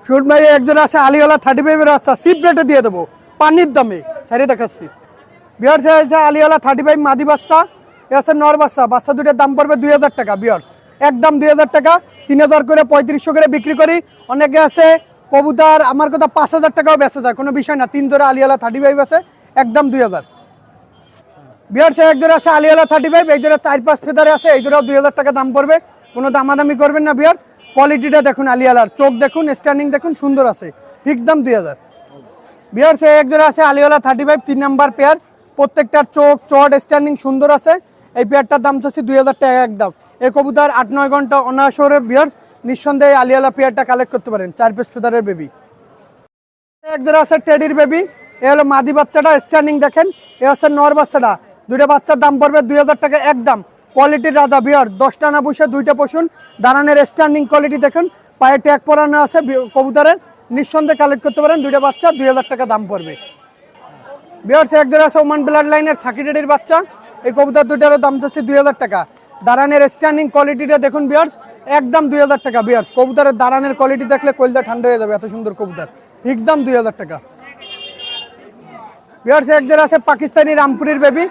শুট ভাই একজন আছে আলিওয়ালা 35 এর বাচ্চা, সিপ রেটে দিয়ে দেবো পানির দামে, সাইডে দেখাচ্ছি। বিয়ার্স আছে আলিওয়ালা 35 মাদি বাচ্চা, এ আছে নর বাচ্চা। বাচ্চা দুটোর দাম পড়বে 2000 টাকা। বিয়ার্স, একদম 2000 টাকা, 3000 করে 3500 করে বিক্রি করি। অনেকে আছে কবুতর আমার কথা 5000 টাকাও বেঁচে যায়, কোনো বিষয় না। 3 জোড়া আলিওয়ালা 35 আছে, একদম 2000। বিয়ার্স, এক জোড়া আছে আলিওয়ালা 35, এই জোড়া 4-5 ফেদারে আছে, এই জোড়াও 2000 টাকা দাম পড়বে, কোনো দামাদামি করবেন না। বিয়ার্স, কোয়ালিটিটা দেখুন, আলিওয়ালার চোখ দেখুন, স্ট্যান্ডিং দেখুন, সুন্দর আছে, ফিক্স দাম 2000। বিয়ার্স, এক জোড়া আছে আলিওয়ালা 35 3 নাম্বার পেয়ার, প্রত্যেকটার চোখ চট স্ট্যান্ডিং সুন্দর আছে। এই পেয়ারটার দাম চাচ্ছি 2000 টাকা একদম। এই কবুতর 8-9 ঘন্টা অনায়াসরে বিয়ার্স নিঃসন্দেহে আলিওয়ালা পেয়ারটা কালেক্ট করতে পারেন। 4 পিস ফেদারের বেবি। এক জোড়া আছে টেডির বেবি, এ হলো মাদি বাচ্চাটা, স্ট্যান্ডিং দেখেন। এ হচ্ছে নর বাচ্চাটা, দুইটা বাচ্চার দাম পড়বে 2000 টাকা একদম। কোয়ালিটির রাজা বিয়ার, 10টা না বসে 2টা পশুন, দাঁড়ানের স্ট্যান্ডিং কোয়ালিটি দেখুন, পায়ে ট্যাগ পরানো আছে কবুতরের, নিঃসন্দেহে কালেক্ট করতে পারেন। 2টা বাচ্চা 2000 টাকা দাম পড়বে। বিয়ার্স, এক জোড়া আছে ওমান ব্লাড লাইনের সাকিটেডির বাচ্চা, এই কবুতর দুটারও দাম চাচ্ছে 2000 টাকা। দাঁড়ানের স্ট্যান্ডিং কোয়ালিটিটা দেখুন বিয়ার্স, একদম 2000 টাকা। বিয়ার্স, কবুতরের দাঁড়ানের কোয়ালিটি দেখলে কলজা ঠান্ডা হয়ে যাবে, এত সুন্দর কবুতর, ফিক্স দাম 2000 টাকা। বিয়ার্স, এক জোড়া আছে পাকিস্তানি রামপুরির বেবি,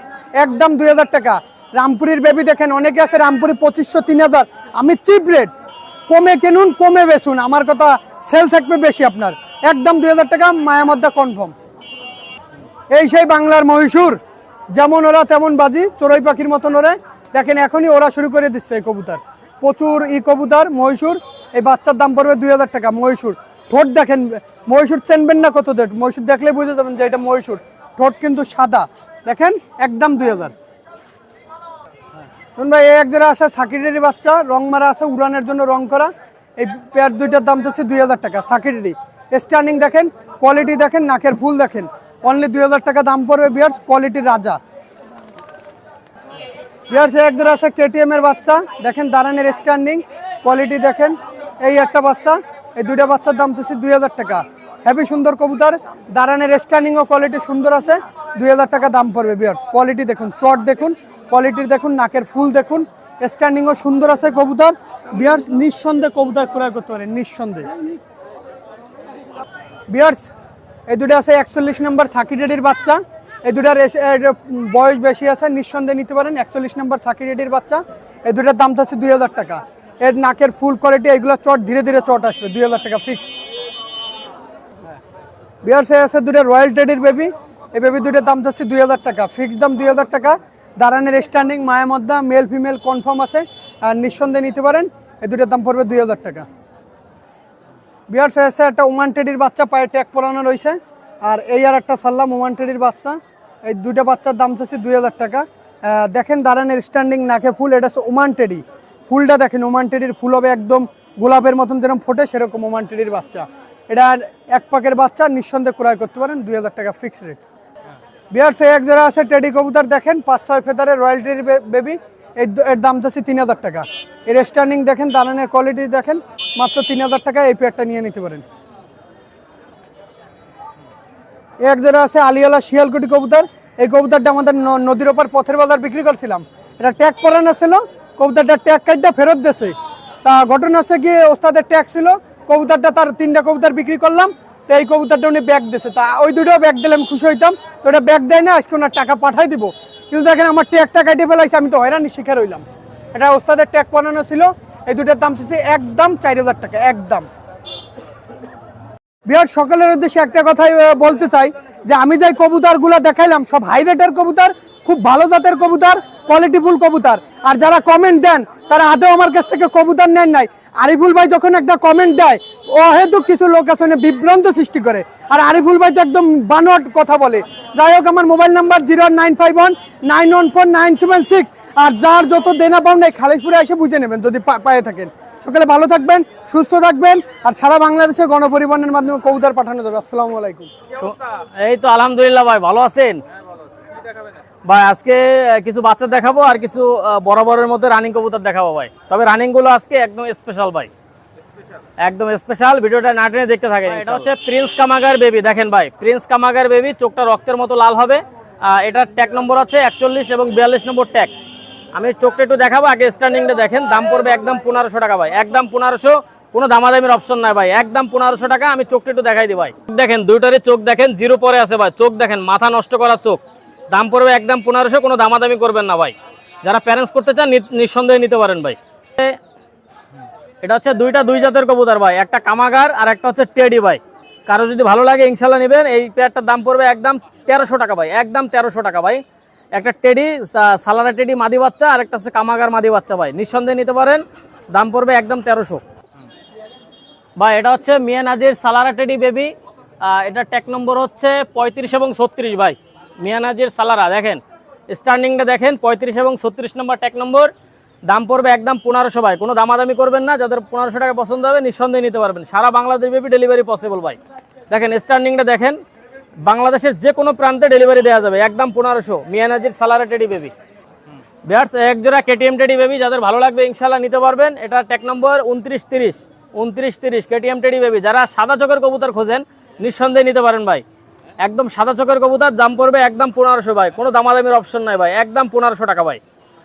একদম 2000 টাকা। রামপুরির বেবি দেখেন, অনেকে আছে রামপুরি 2500 3000, আমি চিপ রেট, কমে কিনুন কমে বেচুন, আমার কথা সেল থাকবে বেশি আপনার, একদম 2000 টাকা, মায়ামদ্দা কনফার্ম। এই সেই বাংলার মহীশূর, যেমন ওরা তেমন বাজি, চড়ুই পাখির মতন ওরা দেখেন, এখনই ওরা শুরু করে দিচ্ছে এই কবুতর, প্রচুর কবুতর মহীশূর। এই বাচ্চার দাম পড়বে 2000 টাকা। মহীশূর ঠোঁট দেখেন, মহীশূর চেনবেন না কত দেট, মহীশূর দেখলে বুঝে যাবেন যে এটা মহীশূর, ঠোঁট কিন্তু সাদা দেখেন, একদম 2000। ভাই, এক জোড়া আছে সাকিরের বাচ্চা, রং মারা আছে, উড়ানের জন্য রং করা। এই পেয়ার দুইটার দাম হচ্ছে 2000 টাকা। সাকিরেরই স্ট্যান্ডিং দেখেন, কোয়ালিটি দেখেন, নাকের ফুল দেখেন, অনলি 2000 টাকা দাম পড়বে। বিয়ার্স, কোয়ালিটির রাজা। বিয়ার্স, এক জোড়া আছে কেটিএম এর বাচ্চা, দেখেন দাঁড়ানের স্ট্যান্ডিং কোয়ালিটি দেখেন, এই একটা বাচ্চা, এই দুইটা বাচ্চার দাম হচ্ছে 2000 টাকা। হেভি সুন্দর কবুতর, দাঁড়ানের স্ট্যান্ডিং ও কোয়ালিটি সুন্দর আছে, 2000 টাকা দাম পড়বে। বিয়ার্স, কোয়ালিটি দেখুন, চট দেখুন, কোয়ালিটি দেখুন, নাকের ফুল দেখুন, স্ট্যান্ডিংও সুন্দর আছে কবুতর। বিয়ার্স, নিঃসন্দেহে কবুতর ক্রয় করতে পারেন, নিঃসন্দেহে। বিয়ার্স, এই দুটো আছে 41 নম্বর সাকিরেডির বাচ্চা, এই দুটার বয়স বেশি আছে, নিঃসন্দেহে নিতে পারেন। 41 নম্বর সাকিরেডির বাচ্চা, এই দুটার দাম হচ্ছে 2000 টাকা। এর নাকের ফুল কোয়ালিটি, এগুলো চট ধীরে ধীরে চট আসবে, 2000 টাকা ফিক্সড। বিয়ার্স, আছে দুটো রয়্যাল টেডির বেবি, এই বেবি দুটোর দাম হচ্ছে 2000 টাকা, ফিক্সড দাম 2000 টাকা। দাঁড়ানের স্ট্যান্ডিং মায়ামদ্দা, মেল ফিমেল কনফার্ম আছে, আর নিঃসন্দেহে নিতে পারেন। এই দুটোর দাম পড়বে 2000 টাকা। বিয়ার্স, আছে একটা ওমান টেডির বাচ্চা, পায়ে ট্যাগ পরানো রয়েছে, আর এই আর একটা সাল্লাম ওমান টেডির বাচ্চা, এই দুইটা বাচ্চার দাম হচ্ছে 2000 টাকা। দেখেন দাঁড়ানের স্ট্যান্ডিং, নাকে ফুল, এটা হচ্ছে ওমান টেডি, ফুলটা দেখেন, ওমান টেডির ফুল হবে একদম গোলাপের মতন যেরকম ফোটে, সেরকম ওমান টেডির বাচ্চা। এটা এক পাকের বাচ্চা, নিঃসন্দেহে ক্রয় করতে পারেন, 2000 টাকা ফিক্স রেট। বিয়ার্স, এক জোড়া আছে টেডি কবুতর, দেখেন 5-6 ফেদারের রয়্যাল টেডি বেবি, এর দাম হচ্ছে 3000 টাকা। এর স্ট্যান্ডিং দেখেন, দাঁড়ানের কোয়ালিটি দেখেন, মাত্র 3000 টাকা, এই পেয়ারটা নিয়ে নিতে পারেন। এক জোড়া আছে আলিওয়ালা শিয়ালকুটি কবুতর, এই কবুতরটা আমাদের নদীর ওপর পথের বাজার বিক্রি করছিলাম, এটা ট্যাগ পরানো ছিল, কবুতরটা ট্যাগ কার্ডটা ফেরত দিয়েছে। তা ঘটনা হচ্ছে কি, ওস্তাদের ট্যাগ ছিল, কবুতরটা তার 3টা কবুতর বিক্রি করলাম, তো এই কবুতরটা উনি ব্যাগ দিয়েছে। তা ওই দুটো ব্যাগ দিলে আমি খুশি হইতাম, তো ওটা ব্যাগ দেয় না, আজকে ওনার টাকা পাঠাই দিব। কিন্তু দেখেন আমার ট্যাগটা কাটে ফেলাইছে, আমি তো হয়রানি শিকার হইলাম। এটা ওস্তাদের ট্যাগ বানানো ছিল, এই দুটোর দাম ছিল একদম 4000 টাকা একদম। বিহার সকলের উদ্দেশ্যে একটা কথাই বলতে চাই যে আমি যে কবুতরগুলো দেখাইলাম সব হাই রেটের কবুতর, খুব ভালো জাতের কবুতর, কোয়ালিটিফুল কবুতর। আর যারা কমেন্ট দেন তারা আদৌ আমার কাছ থেকে কবুতর নেন নাই। আরিফুল ভাই যখন একটা কমেন্ট দেয়, অহেতুক কিছু লোক আছে বিভ্রান্ত সৃষ্টি করে, আর আরিফুল ভাই তো একদম বানোয়াট কথা বলে। যাই হোক, আমার মোবাইল নাম্বার 09519149776। আর যার যত দেনা পাও নাই খালিশপুরে এসে বুঝে নেবেন যদি পায়ে থাকেন। সকালে ভালো থাকবেন, সুস্থ থাকবেন, আর সারা বাংলাদেশে গণপরিবহনের মাধ্যমে কবুতর পাঠানো যাবে। আসসালামু আলাইকুম। এই তো আলহামদুলিল্লাহ ভাই, ভালো আছেন ভাই? আজকে কিছু বাচ্চা দেখাবো আর কিছু বরাবরের মধ্যে রানিং কবুতর দেখাবো ভাই। তবে রানিং গুলো আজকে একদম স্পেশাল ভাই, একদম স্পেশাল। ভিডিওটা না টেনে দেখতে থাকেন। এটা হচ্ছে প্রিন্স কামাগার বেবি। দেখেন ভাই, প্রিন্স কামাগার বেবি, চোখটা রক্তের মতো লাল হবে। এটার ট্যাগ নম্বর আছে 41 এবং 42 নম্বর ট্যাগ। আমি চোখটা একটু দেখাবো, আগে স্ট্যান্ডিংটা দেখেন। দাম পড়বে একদম 1500 টাকা ভাই, একদম 1500, কোনো দামাদামির অপশন নাই ভাই, একদম 1500 টাকা। আমি চোখটা একটু দেখাই দিই ভাই। দেখেন দুইটারই চোখ দেখেন, জিরো পরে আছে ভাই, চোখ দেখেন, মাথা নষ্ট করা চোখ। দাম পড়বে একদম 1500, কোনো দামাদামি করবেন না ভাই। যারা প্যারেন্টস করতে চান নিঃসন্দেহে নিতে পারেন ভাই। এটা হচ্ছে দুই জাতের কবুতর ভাই, একটা কামাগার আর একটা হচ্ছে টেডি ভাই। কারো যদি ভালো লাগে ইনশাল্লাহ নেবেন। এই পেয়ারটার দাম পড়বে একদম 1300 টাকা ভাই, একদম 1300 টাকা ভাই। একটা টেডি সালারা টেডি মাদি বাচ্চা আর একটা হচ্ছে কামাগার মাদি বাচ্চা ভাই, নিঃসন্দেহে নিতে পারেন। দাম পড়বে একদম 1300 ভাই। এটা হচ্ছে মিয়া নাজির সালারা টেডি বেবি। এটা ট্যাগ নম্বর হচ্ছে 35 এবং 36 ভাই। মিয়া নাজির সালারা দেখেন, স্টার্নিংটা দেখেন, 35 এবং 36 নম্বর ট্যাগ নম্বর। দাম পড়বে একদম 1500 ভাই, কোনো দামাদামি করবেন না। যাদের 1500 টাকা পছন্দ হবে নিঃসন্দেহে নিতে পারবেন। সারা বাংলাদেশ বেবি ডেলিভারি পসিবল ভাই। দেখেন স্টার্নিংটা দেখেন, বাংলাদেশের যে কোনো প্রান্তে ডেলিভারি দেওয়া যাবে, একদম 1500। মিয়া নাজির সালারা টেডি বেবি বিয়ার্স, এক জোড়া কেটিএম টেডি বেবি। যাদের ভালো লাগবে ইনশাল্লাহ নিতে পারবেন। এটা ট্যাগ নম্বর 2930 কেটিএম টেডি বেবি। যারা সাদা চোখের কবুতর খোঁজেন নিঃসন্দেহে নিতে পারেন ভাই, একদম সাদা চোখের কবুতর। দাম পড়বে একদম 1500 ভাই, কোনো দামাদামির অপশন নাই ভাই, একদম 1500 টাকা ভাই।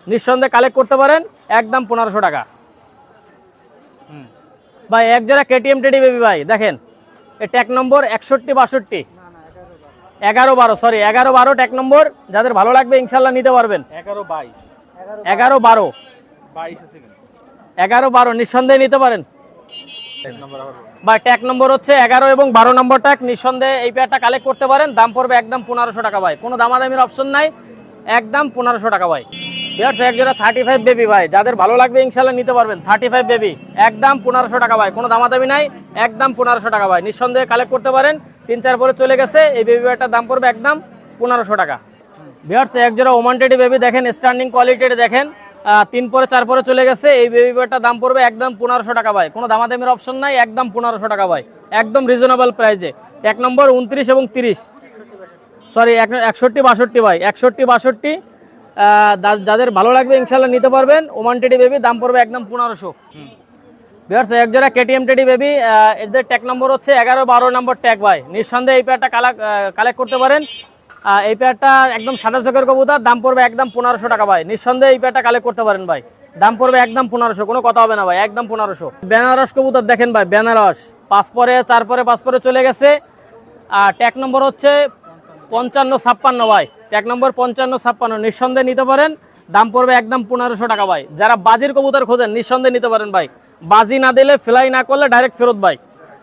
নিঃসন্দেহে কালেক্ট করতে পারেন, একদম 1500 টাকা ভাই। এক জোড়া কেটিএম টেডি বেবি ভাই, দেখেন এই ট্যাগ নম্বর 6162 11-12, সরি 11-12 ট্যাগ নম্বর। যাদের ভালো লাগবে ইনশাল্লাহ নিতে পারবেন। 11-12 নিঃসন্দেহে নিতে পারেন ভাই। ট্যাগ নম্বর হচ্ছে 11 এবং 12 নম্বর ট্যাগ। নিঃসন্দেহে এই পেয়ারটা কালেক্ট করতে পারেন। দাম পড়বে একদম 1500 টাকা ভাই, কোনো দামাদামির অপশন নাই, একদম 1500 টাকা ভাই। বিয়ার্স, এক জোড়া 35 বেবি ভাই। যাদের ভালো লাগবে ইনশাল্লাহ নিতে পারবেন। 35 বেবি একদম 1500 টাকা ভাই, কোনো দামাদামি নাই, একদম 1500 টাকা ভাই। নিঃসন্দেহে কালেক্ট করতে পারেন। 3-4 পরে চলে গেছে। এই বেবি পেয়ারটার দাম পড়বে একদম 1500 টাকা। বিয়ার্স, এক জোড়া ওমান টেডি বেবি দেখেন, স্ট্যান্ডিং কোয়ালিটি দেখেন, 3-4 পরে চলে গেছে। এই বেবি পেয়ারটার দাম পড়বে একদম 1500 টাকা ভাই, কোনো দামাদামির অপশন নাই, একদম 1500 টাকা ভাই, একদম রিজনেবল প্রাইসে। ট্যাগ নম্বর 29 এবং 30, সরি 61-62 ভাই, 61-62। যাদের ভালো লাগবে ইনশাল্লাহ নিতে পারবেন। ওমান টেডি বেবি, দাম পড়বে একদম 1500। বিয়ার্স, এক জোড়া কেটিএম টেডি বেবি। এদের ট্যাগ নম্বর হচ্ছে 11-12 নম্বর ট্যাগ ভাই। নিঃসন্দেহে এই পেয়ারটা কালেক্ট করতে পারেন। এই পেয়ারটা একদম সাদা চোখের কবুতর। দাম পড়বে একদম 1500 টাকা ভাই। নিঃসন্দেহে এই পেয়ারটা কালেক্ট করতে পারেন ভাই। দাম পড়বে একদম 1500, কোনো কথা হবে না ভাই, একদম 1500। বেনারস কবুতর দেখেন ভাই, বেনারস 5 পরে 4 পরে 5 পরে চলে গেছে। ট্যাগ নম্বর হচ্ছে 55-56 ভাই, ট্যাগ নম্বর 55-56। নিঃসন্দেহে নিতে পারেন। দাম পড়বে একদম 1500 টাকা ভাই। যারা বাজির কবুতর খোঁজেন নিঃসন্দেহে নিতে পারেন ভাই। বাজি না দিলে, ফ্লাই না করলে ডাইরেক্ট ফেরত ভাই।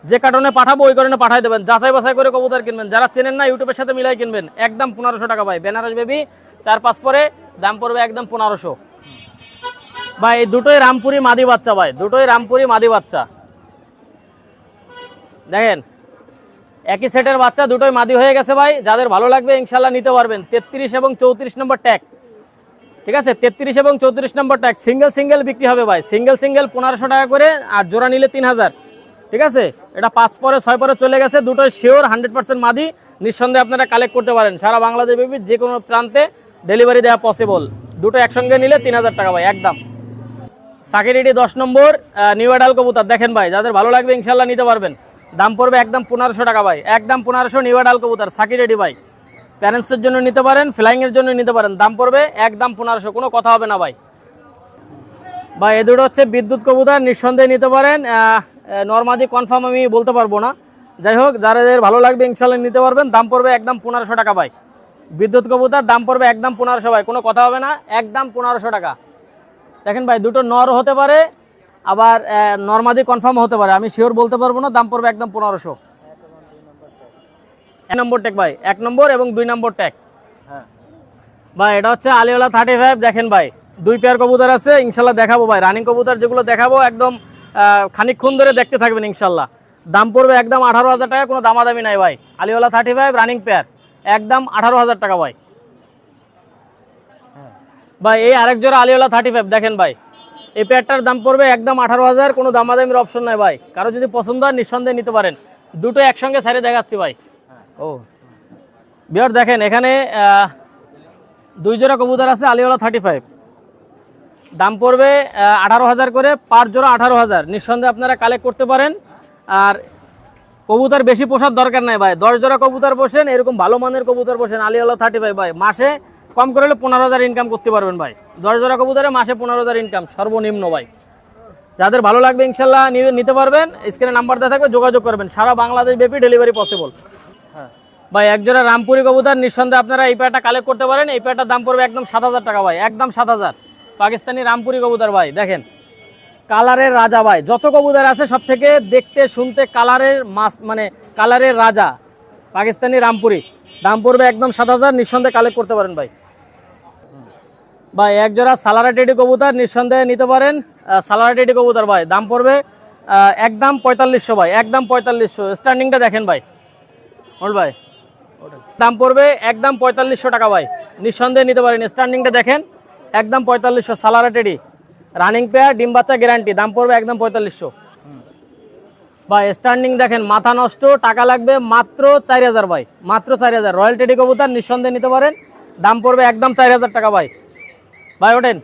যে কারণে পাঠাবো ওই কারণে পাঠাই দেবেন। যাচাই বাছাই করে কবুতর কিনবেন। যারা চেনেন না ইউটিউবের সাথে মিলাই কিনবেন। একদম 1500 টাকা ভাই। বেনারস বেবি 4-5 পরে, দাম পড়বে একদম 1500 ভাই। এই দুটোই রামপুরি মাদি বাচ্চা ভাই, দুটোই রামপুরি মাদি বাচ্চা। দেখেন একই সেটের বাচ্চা, দুটোই মাদি হয়ে গেছে ভাই। যাদের ভালো লাগবে ইনশাল্লাহ নিতে পারবেন। 33 এবং 34 নম্বর ট্যাগ, ঠিক আছে, 33 এবং 34 নম্বর ট্যাগ। সিঙ্গেল বিক্রি হবে ভাই, সিঙ্গেল 1500 টাকা করে, আর জোড়া নিলে 3000, ঠিক আছে। এটা 5 পরে 6 পরে চলে গেছে। দুটোই শিওর 100% মাদি। নিঃসন্দেহে আপনারা কালেক্ট করতে পারেন। সারা বাংলাদেশ বেবি যে কোনো প্রান্তে ডেলিভারি দেওয়া পসিবল। দুটো একসঙ্গে নিলে 3000 টাকা ভাই, একদম। সাকিরিডি 10 নম্বর নিউ অ্যাডাল কবুতর দেখেন ভাই। যাদের ভালো লাগবে ইনশাল্লাহ নিতে পারবেন। দাম পড়বে একদম 1500 টাকা ভাই, একদম 1500। নিউ অ্যাডাল কবুতর সাকিরিডি ভাই। প্যারেন্টসের জন্য নিতে পারেন, ফ্লাইংয়ের জন্য নিতে পারেন। দাম পড়বে একদম 1500, কোনো কথা হবে না ভাই। ভাই এ দুটো হচ্ছে বিদ্যুৎ কবুতর, নিঃসন্দেহে নিতে পারেন। নরমাদি কনফার্ম আমি বলতে পারবো না, যাই হোক যাদের ভালো লাগবে ইনশাল্লাহ নিতে পারবেন। দাম পড়বে একদম 1500 টাকা ভাই। বিদ্যুৎ কবুতর দাম পড়বে একদম 1500 ভাই, কোনো কথা হবে না, একদম 1500 টাকা। দেখেন ভাই দুটো নর হতে পারে, আবার নরমাদি কনফার্ম হতে পারে, আমি শিওর বলতে পারবো না। দাম পড়বে একদম 1500। 1 নম্বর ট্যাগ ভাই, 1 নম্বর এবং 2 নম্বর ট্যাগ ভাই। এটা হচ্ছে আলিওলা 35। দেখেন ভাই 2 পেয়ার কবুতর আছে, ইনশাল্লাহ দেখাবো ভাই। রানিং কবুতর যেগুলো দেখাবো একদম খানিকক্ষণ ধরে দেখতে থাকবেন ইনশাল্লাহ। দাম পড়বে একদম 18,000 টাকা, কোনো দামাদামি নাই ভাই। আলিওলা 35 রানিং পেয়ার, একদম 18,000 টাকা ভাই। ভাই এই আরেক জোড়া আলিওলা 35 দেখেন ভাই, এই পেয়ারটার দাম পড়বে একদম 18,000, কোনো দামাদামির অপশন নাই ভাই। কারো যদি পছন্দ হয় নিঃসন্দেহে নিতে পারেন। দুটো একসঙ্গে সাইডে দেখাচ্ছি ভাই। ও বিয়ার দেখেন এখানে 2 জোড়া কবুতর আছে আলিওলা 35, দাম পড়বে 18,000 করে, পার জোড়া 18,000। নিঃসন্দেহে আপনারা কালেক্ট করতে পারেন। আর কবুতর বেশি পোষার দরকার নাই ভাই, 10 জোড়া কবুতর বসেন, এরকম ভালো মানের কবুতর বসেন আলিওলা 35 ভাই, মাসে কম করে হলে 15,000 ইনকাম করতে পারবেন ভাই। 10 জোড়া কবুতরে মাসে 15,000 ইনকাম সর্বনিম্ন ভাই। যাদের ভালো লাগবে ইনশাল্লাহ নিতে পারবেন। স্ক্রিনে নাম্বার দেওয়া থাকবে, যোগাযোগ করবেন। সারা বাংলাদেশ ব্যাপী ডেলিভারি পসিবল ভাই। এক জোড়া রামপুরি কবুতর নিঃসন্দেহে আপনারা এই পেয়ারটা কালেক্ট করতে পারেন। এই পেয়ারটার দাম পড়বে একদম 7,000 টাকা ভাই, একদম 7,000। পাকিস্তানি রামপুরি কবুতর ভাই, দেখেন কালারের রাজা ভাই। যত কবুতর আছে সব থেকে দেখতে শুনতে কালারের মানে কালারের রাজা পাকিস্তানি রামপুরি। দাম পড়বে একদম 7,000, নিঃসন্দেহে কালেক্ট করতে পারেন ভাই। ভাই এক জোড়া সালারা টেডি কবুতর নিঃসন্দেহে নিতে পারেন। সালারা টেডি কবুতর ভাই, দাম পড়বে একদম 4500 ভাই, একদম 4500। স্ট্যান্ডিংটা দেখেন ভাই ওর ভাই, দাম পড়বে একদম 4500 টাকা ভাই, নিঃসন্দেহে নিতে পারেন। স্ট্যান্ডিংটা দেখেন একদম 4500। সালারা টেডি রানিং পেয়ার, ডিম বাচ্চা গ্যারান্টি, দাম পড়বে একদম 4500 ভাই। স্ট্যান্ডিং দেখেন, মাথা নষ্ট, টাকা লাগবে মাত্র 4000 ভাই, মাত্র 4000। রয়্যাল টেডি কবুতর নিঃসন্দেহে নিতে পারেন, দাম পড়বে একদম 4000 টাকা ভাই। ভাই ওঠেন,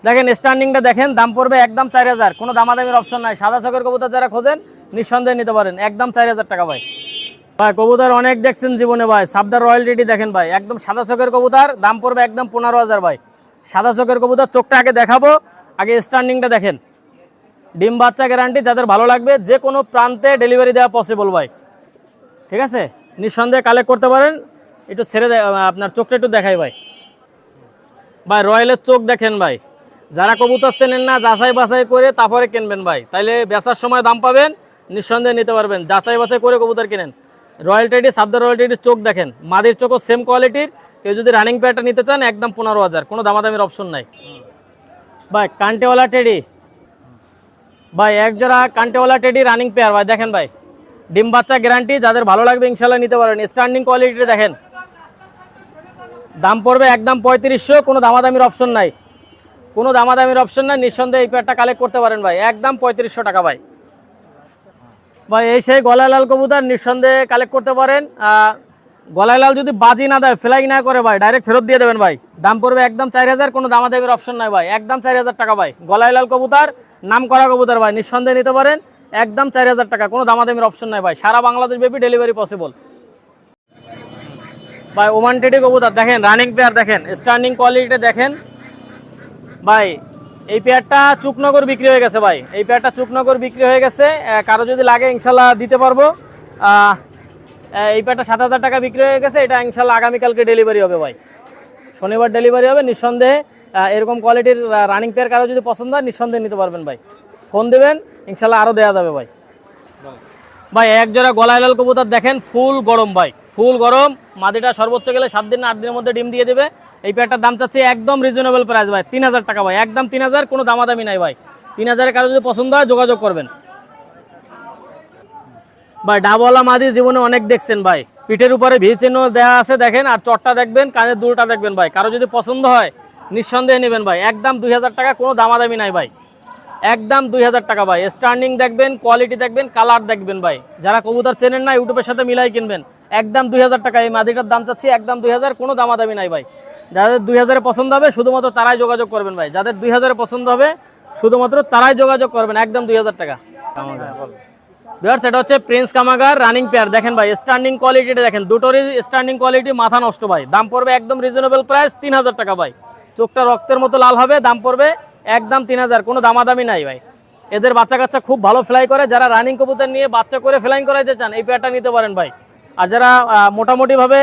দেখেন স্ট্যান্ডিংটা দেখেন, দাম পড়বে একদম 4000, কোনো দামাদামির অপশন নাই। সাদা চকের কবুতর যারা খোঁজেন নিঃসন্দেহে নিতে পারেন, একদম 4000 টাকা ভাই। ভাই কবুতর অনেক দেখছেন জীবনে ভাই, সাবদার রয়্যাল টেডি দেখেন ভাই, একদম সাদা চকের কবুতর, দাম পড়বে একদম 15,000 ভাই। সাদা চকের কবুতর, চোখটা আগে দেখাবো, আগে স্ট্যান্ডিংটা দেখেন। ডিম বাচ্চা গ্যারান্টি, যাদের ভালো লাগবে যে কোনো প্রান্তে ডেলিভারি দেওয়া পসিবল ভাই, ঠিক আছে। নিঃসন্দেহে কালেক্ট করতে পারেন। একটু ছেড়ে আপনার চোখটা একটু দেখাই ভাই। ভাই রয়্যালের চোখ দেখেন ভাই, যারা কবুতর চেনেন না যাচাই বাছাই করে তারপরে কিনবেন ভাই, তাইলে বেচার সময় দাম পাবেন, নিঃসন্দেহে নিতে পারবেন। যাচাই বাছাই করে কবুতর কিনেন। রয়্যাল টেডি, সাবদার রয়্যাল টেডির চোখ দেখেন, মাদির চোখও সেম কোয়ালিটির। কেউ যদি রানিং পেয়ারটা নিতে চান একদম 15,000, কোনো দামাদামির অপশন নাই ভাই। কান্টেওয়ালা টেডি ভাই, এক জোড়া কান্টেওয়ালা টেডি রানিং পেয়ার ভাই, দেখেন ভাই ডিম বাচ্চা গ্যারান্টি, যাদের ভালো লাগবে ইনশাল্লাহ নিতে পারেন। স্ট্যান্ডিং কোয়ালিটি দেখেন, দাম পড়বে একদম 3500, কোনো দামাদামির অপশন নাই, কোনো দামাদামির অপশন নাই। নিঃসন্দেহে এই পেয়ারটা কালেক্ট করতে পারেন ভাই, একদম 3500 টাকা ভাই। ভাই এই সেই গলায় লাল কবুতর, নিঃসন্দেহে কালেক্ট করতে পারেন। গলায় লাল যদি বাজি না দেয়, ফ্লাইং না করে ভাই, ডাইরেক্ট ফেরত দিয়ে দেবেন ভাই। দাম পড়বে একদম 4000, কোনো দামাদামির অপশন নাই ভাই, একদম 4000 টাকা ভাই। গলায় লাল কবুতর, নাম করা কবুতর ভাই, নিঃসন্দেহে নিতে পারেন, একদম 4000 টাকা, কোনো দামাদামির অপশন নাই ভাই। সারা বাংলাদেশ ব্যাপী ডেলিভারি পসিবল ভাই। ওমান টেডি কবুতর দেখেন, রানিং পেয়ার দেখেন, স্ট্যান্ডিং কোয়ালিটি দেখেন ভাই। এই পেয়ারটা চুকনগর বিক্রি হয়ে গেছে ভাই, এই পেয়ারটা চুকনগর বিক্রি হয়ে গেছে। কারো যদি লাগে ইনশাল্লাহ দিতে পারবো। এই পেয়ারটা 7,000 টাকা বিক্রি হয়ে গেছে, এটা ইনশাল্লাহ আগামীকালকে ডেলিভারি হবে ভাই, শনিবার ডেলিভারি হবে। নিঃসন্দেহে এরকম কোয়ালিটির রানিং পেয়ার কারো যদি পছন্দ হয় নিঃসন্দেহে নিতে পারবেন ভাই। ফোন দেবেন ইনশাল্লাহ আরও দেওয়া যাবে ভাই। ভাই এক জোড়া গলায় লাল কবুতর দেখেন, ফুল গরম ভাই, ফুল গরম। মাদিটা সর্বোচ্চ গেলে 7 দিন 8 দিনের মধ্যে ডিম দিয়ে দেবে। এই পেয়ারটার দাম চাচ্ছি একদম রিজনেবল প্রাইস ভাই, 3000 টাকা ভাই, একদম 3000, কোনো দামাদামি নাই ভাই। 3000 কারো যদি পছন্দ হয় যোগাযোগ করবেন ভাই। ডাবওয়ালা মাদি জীবনে অনেক দেখছেন ভাই, পিঠের উপরে ভি চিহ্ন দেওয়া আছে দেখেন, আর চটটা দেখবেন, কানের দুলটা দেখবেন ভাই। কারো যদি পছন্দ হয় নিঃসন্দেহে নেবেন ভাই, একদম 2000 টাকা, কোনো দামাদামি নাই ভাই, একদম 2000 টাকা ভাই। স্ট্যান্ডিং দেখবেন, কোয়ালিটি দেখবেন, কালার দেখবেন ভাই। যারা কবুতর চেনেন না ইউটিউবের সাথে মিলাই কিনবেন, একদম 2000 টাকা। এই মাদিটার দাম চাচ্ছি একদম 2000, কোনো দামাদামি নাই ভাই। যাদের 2000 পছন্দ হবে শুধুমাত্র তারাই যোগাযোগ করবেন ভাই, যাদের 2000 পছন্দ হবে শুধুমাত্র তারাই যোগাযোগ করবেন, একদম 2000 টাকা। এটা হচ্ছে প্রিন্স কামাগার রানিং পেয়ার দেখেন ভাই, স্ট্যান্ডিং কোয়ালিটিটা দেখেন, দুটোরই স্ট্যান্ডিং কোয়ালিটি মাথা নষ্ট ভাই। দাম পড়বে একদম রিজনেবল প্রাইস 3000 টাকা ভাই। চোখটা রক্তের মতো লাল হবে, দাম পড়বে একদম 3000, কোনো দামাদামি নাই ভাই। এদের বাচ্চা কাচ্চা খুব ভালো ফ্লাই করে, যারা রানিং কবুতর নিয়ে বাচ্চা করে ফ্লাইং করাইতে চান এই পেয়ারটা নিতে পারেন ভাই। আর যারা মোটামুটিভাবে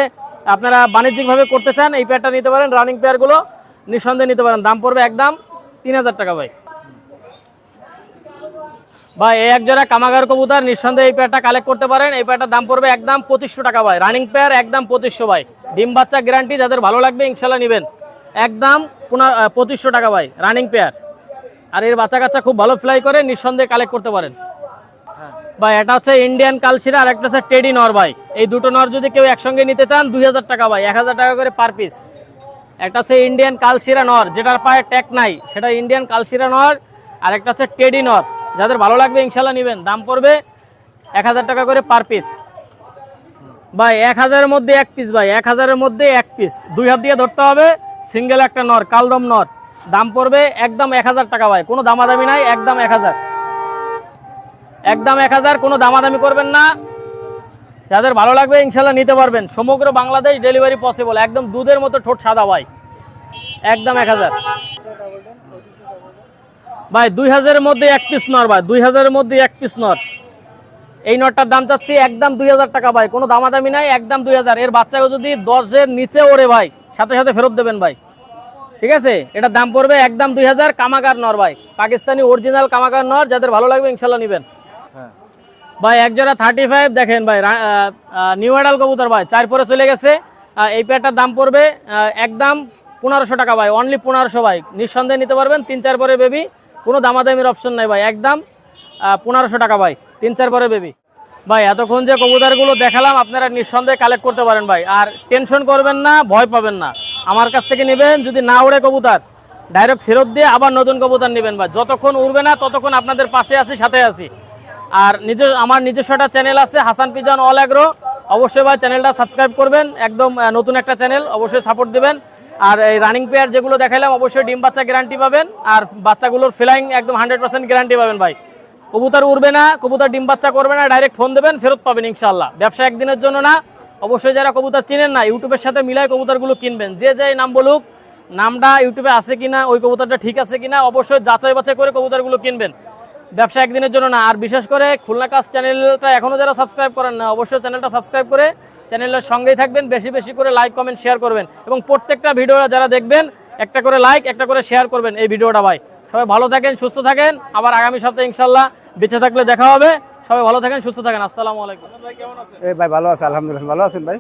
আপনারা বাণিজ্যিকভাবে করতে চান এই পেয়ারটা নিতে পারেন, রানিং পেয়ারগুলো নিঃসন্দেহে নিতে পারেন। দাম পড়বে একদম 3000 টাকা ভাই। ভাই এই এক জোড়া কামাগার কবুতর, নিঃসন্দেহে এই পেয়ারটা কালেক্ট করতে পারেন। এই পেয়ারটার দাম পড়বে একদম 2500 টাকা ভাই। রানিং পেয়ার একদম 2500 ভাই। ডিম বাচ্চা গ্যারান্টি, যাদের ভালো লাগবে ইনশাল্লাহ নেবেন। একদম 2500 টাকা ভাই রানিং পেয়ার। আর এর বাচ্চা কাচ্চা খুব ভালো ফ্লাই করে, নিঃসন্দেহে কালেক্ট করতে পারেন ভাই। এটা হচ্ছে ইন্ডিয়ান কালশিরা আর একটা হচ্ছে টেডি নর ভাই। এই দুটো নর যদি কেউ একসঙ্গে নিতে চান 2000 টাকা ভাই, 1000 টাকা করে পার পিস। একটা হচ্ছে ইন্ডিয়ান কালশিরা নর, যেটার পায়ে ট্যাগ নাই, সেটা ইন্ডিয়ান কালশিরা নর। আর একটা হচ্ছে টেডি নর, যাদের ভালো লাগবে ইনশাল্লাহ নেবেন। দাম পড়বে 1000 টাকা করে পার পিস ভাই। 1000-এর মধ্যে এক পিস ভাই, 1000-এর মধ্যে এক পিস। 2 হাত দিয়ে ধরতে হবে, সিঙ্গেল একটা নর, কালদম নর। দাম পড়বে একদম 1000 টাকা ভাই, কোনো দামাদামি নাই, একদম 1000, একদম 1000, কোনো দামাদামি করবেন না। যাদের ভালো লাগবে ইনশাল্লাহ নিতে পারবেন। সমগ্র বাংলাদেশ ডেলিভারি পসিবল। একদম দুধের মতো ঠোঁট সাদা ভাই, একদম 1000 ভাই। 2000-এর মধ্যে এক পিস নর ভাই, 2000-এর মধ্যে এক পিস নর। এই নটটার দাম চাচ্ছি একদম 2000 টাকা ভাই, কোনো দামাদামি নাই, একদম 2000। এর বাচ্চাকে যদি 10-এর নিচে ওড়ে ভাই, সাথে সাথে ফেরত দেবেন ভাই, ঠিক আছে? এটার দাম পড়বে একদম 2000। কামাগার নর ভাই, পাকিস্তানি অরিজিনাল কামাগার নর, যাদের ভালো লাগবে ইনশাল্লাহ নেবেন ভাই। এক জোড়া 35 দেখেন ভাই, নিউ অ্যাডাল কবুতর ভাই, 4 পরে চলে গেছে। এই পেয়ারটার দাম পড়বে একদম 1500 টাকা ভাই, অনলি 1500 ভাই। নিঃসন্দেহে নিতে পারবেন, 3-4 পরে বেবি, কোনো দামাদামির অপশন নাই ভাই। একদম 1500 টাকা ভাই, 3-4 পরে বেবি ভাই। এতক্ষণ যে কবুতরগুলো দেখালাম আপনারা নিঃসন্দেহে কালেক্ট করতে পারেন ভাই। আর টেনশন করবেন না, ভয় পাবেন না। আমার কাছ থেকে নেবেন, যদি না উড়ে কবুতর ডাইরেক্ট ফেরত দিয়ে আবার নতুন কবুতর নেবেন ভাই। যতক্ষণ উড়বে না ততক্ষণ আপনাদের পাশে আছি, সাথে আছি। আর আমার নিজস্ব একটা চ্যানেল আছে, হাসান পিজন অল অ্যাগ্রো। অবশ্যই ভাই চ্যানেলটা সাবস্ক্রাইব করবেন, একদম নতুন একটা চ্যানেল, অবশ্যই সাপোর্ট দিবেন। আর এই রানিং পেয়ার যেগুলো দেখাইলাম অবশ্যই ডিম বাচ্চা গ্যারান্টি পাবেন। আর বাচ্চাগুলোর ফ্লাইং একদম 100% গ্যারান্টি পাবেন ভাই। কবুতর উড়বে না, কবুতর ডিম বাচ্চা করবে না, ডাইরেক্ট ফোন দেবেন, ফেরত পাবেন ইনশাল্লাহ। ব্যবসা একদিনের জন্য না। অবশ্যই যারা কবুতর চিনেন না, ইউটিউবের সাথে মিলাই কবুতরগুলো কিনবেন। যে নাম বলুক, নামটা ইউটিউবে আছে কিনা, ওই কবুতরটা ঠিক আছে কিনা, অবশ্যই যাচাই বাছাই করে কবুতরগুলো কিনবেন। ব্যবসা একদিনের জন্য না। আর বিশেষ করে খুলনা কাজ চ্যানেলটা এখনও যারা সাবস্ক্রাইব করেন না, অবশ্যই চ্যানেলটা সাবস্ক্রাইব করে চ্যানেলের সঙ্গেই থাকবেন। বেশি বেশি করে লাইক কমেন্ট শেয়ার করবেন, এবং প্রত্যেকটা ভিডিও যারা দেখবেন একটা করে লাইক, একটা করে শেয়ার করবেন এই ভিডিওটা ভাই। সবাই ভালো থাকেন, সুস্থ থাকেন। আবার আগামী সপ্তাহে ইনশাল্লাহ বেঁচে থাকলে দেখা হবে। সবাই ভালো থাকেন, সুস্থ থাকেন। আসসালামু আলাইকুম। এই ভাই ভালো আছে, আলহামদুলিল্লাহ। ভালো আছেন ভাই?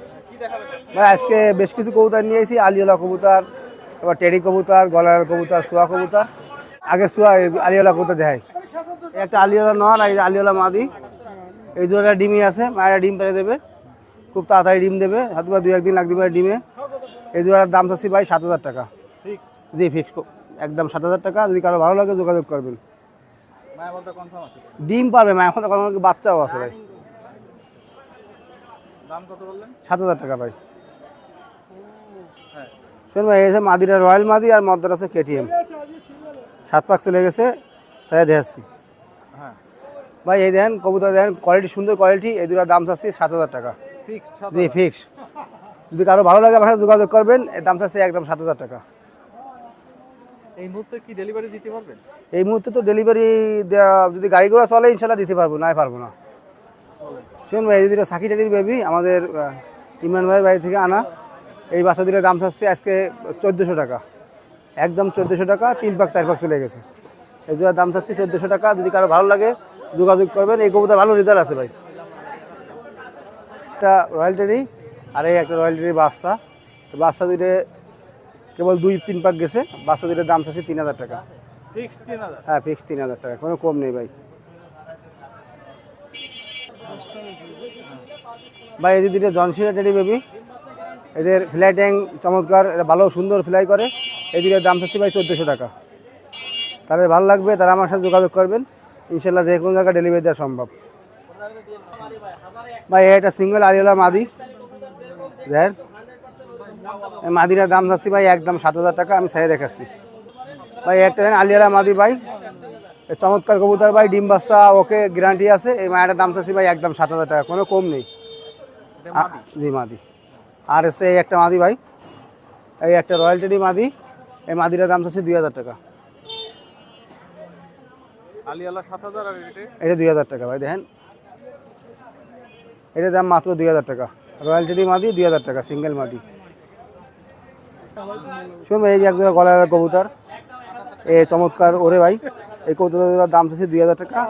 ভাই আজকে বেশ কিছু কবুতর নিয়ে এসেছি। আলিওলা কবুতর, তারপর টেডি কবুতর, গলার কবুতর, সোয়া কবুতর। আগে সোয়া আলিওলা কবুতর দেখাই। একটা আলিওলা নর আর আলিওলা মাদি। এই দুটো ডিমই আছে, মায়েরা ডিম পেরে দেবে, খুব তাড়াতাড়ি ডিম দেবে, হয়তো 2-1 দিন লাগতে পারে ডিমে। এই দুটার দাম চাচ্ছি ভাই 7000 টাকা। জি ফিক্স, একদম 7000 টাকা। যদি কারো ভালো লাগে যোগাযোগ করবেন। ডিম পারবে মায়ের মধ্যে, কোনো বাচ্চাও আছে ভাই। 7000 টাকা ভাই। শোন ভাই, এই যে মাদিরা রয়্যাল মাদি আর মদ্দার আছে কেটিএম। 7 পাক চলে গেছে, সারা দেখাচ্ছি ভাই। এই দেন কবুতর, দেন কোয়ালিটি, সুন্দর কোয়ালিটি। এই দুটার দাম চাচ্ছি 7000 টাকা। জি ফিক্স। যদি কারো ভালো লাগে আমার সাথে যোগাযোগ করবেন। এর দাম চাচ্ছি একদম 7000 টাকা। এই মুহূর্তে কি ডেলিভারি দিতে পারবেন? এই মুহূর্তে তো ডেলিভারি যদি গাড়ি ঘোড়া চলে ইনশাল্লাহ দিতে পারবো, না পারবো না। শুনুন ভাই, এই দুটো সাকি টেডির বেবি, আমাদের ইমরান ভাইয়ের বাড়ি থেকে আনা। এই বাচ্চা দুটোর দাম চাচ্ছে আজকে 1400 টাকা, একদম 1400 টাকা। 3 পাক 4 পাক চলে গেছে। এই দুটোর দাম চাচ্ছি 1400 টাকা। যদি কারো ভালো লাগে যোগাযোগ করবেন। এই কবুতর ভালো রেজাল্ট আছে ভাই। একটা রয়্যাল টেডি আর এই একটা রয়্যাল টেডির বাচ্চা। বাচ্চা দুটো কেবল 2-3 পাক গেছে। বাচ্চা দুটোর দাম চাচ্ছি 3000 টাকা। হ্যাঁ ফিক্স 3000 টাকা, কোনো কম নেই ভাই। ভাই এই দুটো জনসিরা টেডি বেবি, এদের ফ্লাই ট্যাঙ্ক চমৎকার, এরা ভালো সুন্দর ফ্লাই করে। এই দুটোর দাম চাচ্ছি ভাই 1400 টাকা। তাদের ভালো লাগবে তারা আমার সাথে যোগাযোগ করবেন, ইনশাল্লাহ যে কোনো জায়গায় ডেলিভারি দেওয়া সম্ভব। ভাই এটা সিঙ্গেল আলিওলা মাদি, দেখেন এই মাদিটার দাম চাচ্ছি ভাই একদম 7000 টাকা। আমি ছেড়ে দেখাচ্ছি ভাই। একটা দেন আলিওলা মাদি ভাই, চমৎকার কবুতর ভাই, ডিম বাচ্চা ওকে গ্যারান্টি আছে। এই মায়ের দাম চাচ্ছি ভাই একদম 7000 টাকা, কোনো কম নেই। জি মাদি। আর এসে এই একটা মাদি ভাই, এই একটা রয়্যাল টেডি মাদি। এই মাদিটার দাম চাচ্ছি 2000 টাকা। আলিয়ালা 7000 আর এটা 2000 টাকা ভাই দেখেন, এটার দাম মাত্র 2000 টাকা। রয়্যাল টেডি মাদি 2000 টাকা সিঙ্গেল মাদি। শুনুন ভাই, এই যে একজোড়া গলার কবুতর, এ চমৎকার ওরে ভাই, এই কবুতরের দাম চাচ্ছি 2000 টাকা।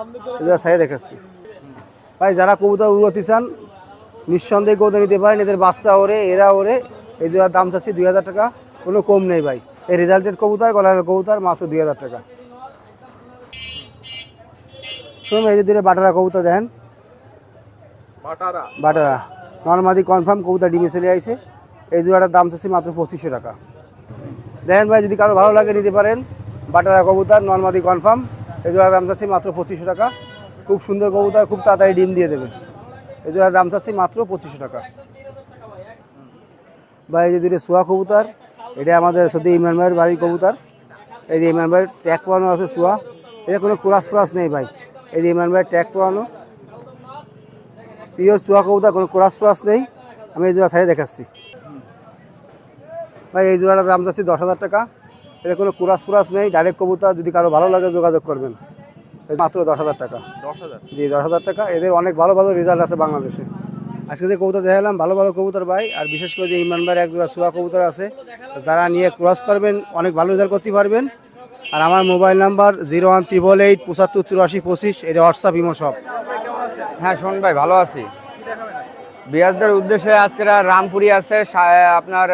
এগুলো সাইজ দেখাচ্ছি ভাই, যারা কবুতর উড়তে চান নিঃসন্দেহে কবুতর নিতে পারেন। এদের বাচ্চা ওরে, এরা ওরে, এই জোড়ার দাম চাচ্ছি 2000 টাকা, কোনো কম নেই ভাই। এই রেজাল্টেড কবুতর, গলার কবুতর মাত্র 2000 টাকা। শুনুন এই যে দুটো বাটারা কবুতর দেখেন, বাটারা নর্মাদি কনফার্ম কবুতর ডিমে চলে আইছে। এই জোড়াটার দাম চাচ্ছি মাত্র 2500 টাকা। দেখেন ভাই, যদি কারো ভালো লাগে নিতে পারেন। বাটারা কবুতর নর্মাদি কনফার্ম, এই জোড়ার দাম চাচ্ছি মাত্র 2500 টাকা। খুব সুন্দর কবুতর, খুব তাড়াতাড়ি ডিম দিয়ে দেবে। এই জোড়ার দাম চাচ্ছি মাত্র 2500 টাকা। ভাই এই যে দুটো সোয়া কবুতর, এটা আমাদের সত্যি ইমরান ভাইয়ের বাড়ির কবুতর। এই যে ইমরান ভাইয়ের ট্যাগ পরানো আছে সোয়া, এটা কোনো ক্রাস ফ্রাস নেই ভাই। এই যে ইমরান ভাইয়ের ট্যাগ পরানো পিওর সোয়া কবুতর, কোনো ক্রাস ফ্রাস নেই। আমি এই জোড়া সাইডে দেখাচ্ছি ভাই, এই জোড়াটার দাম চাচ্ছি 10,000 টাকা। এটা কোনো ক্রাস ফ্রাস নেই, ডাইরেক্ট কবুতর। যদি কারো ভালো লাগে যোগাযোগ করবেন, মাত্র 10,000 টাকা। 10000 জি 10,000 টাকা। এদের অনেক ভালো ভালো রেজাল্ট আছে বাংলাদেশে। আজকে যে কবুতর দেখালাম ভালো ভালো কবুতর ভাই, আর বিশেষ করে যে ইমরান ভাইয়ের এক জোড়া সোয়া কবুতর আছে, যারা নিয়ে ক্রস করবেন অনেক ভালো রেজাল্ট করতে পারবেন। আর আমার মোবাইল নাম্বার 01888 7584 25, এটা হোয়াটসঅ্যাপ ইমো সব। হ্যাঁ শোন ভাই, ভালো আছি। বিয়াসদের উদ্দেশ্যে আজকে রামপুরি আছে, আপনার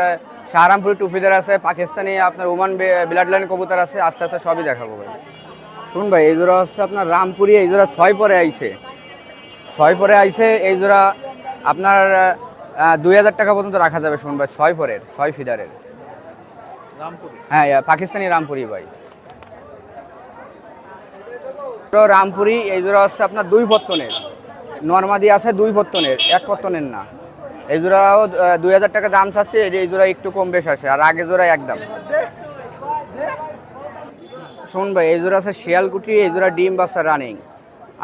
শাহরামপুরি টুপিদার আছে, পাকিস্তানি আপনার ওমান ব্লাড লাইন কবুতর আছে। আস্তে আস্তে সবই দেখাবো ভাই। শুন ভাই, এই জোড়া হচ্ছে আপনার রামপুরি, এই জোড়া 6 পরে আইছে, 6 পরে আইছে। এই জোড়া আপনার 2000 টাকা পর্যন্ত রাখা যাবে। শুন ভাই, 6 পরের, 6 ফিদারের রামপুরি। হ্যাঁ পাকিস্তানি রামপুরি ভাই। রামপুরি এই জোড়া হচ্ছে আপনার 2 পত্তনের, নর্মাদি আছে 2 পত্তনের, 1 পত্তনের না। এই জোড়াও 2000 টাকা দাম চাচ্ছে। এই জোড়া একটু কম বেশ আছে, আর আগে জোড়া একদম। শোন ভাই, এই জোড়া আছে শিয়ালকুটি, এই জোড়া ডিম বাচ্চা রানিং।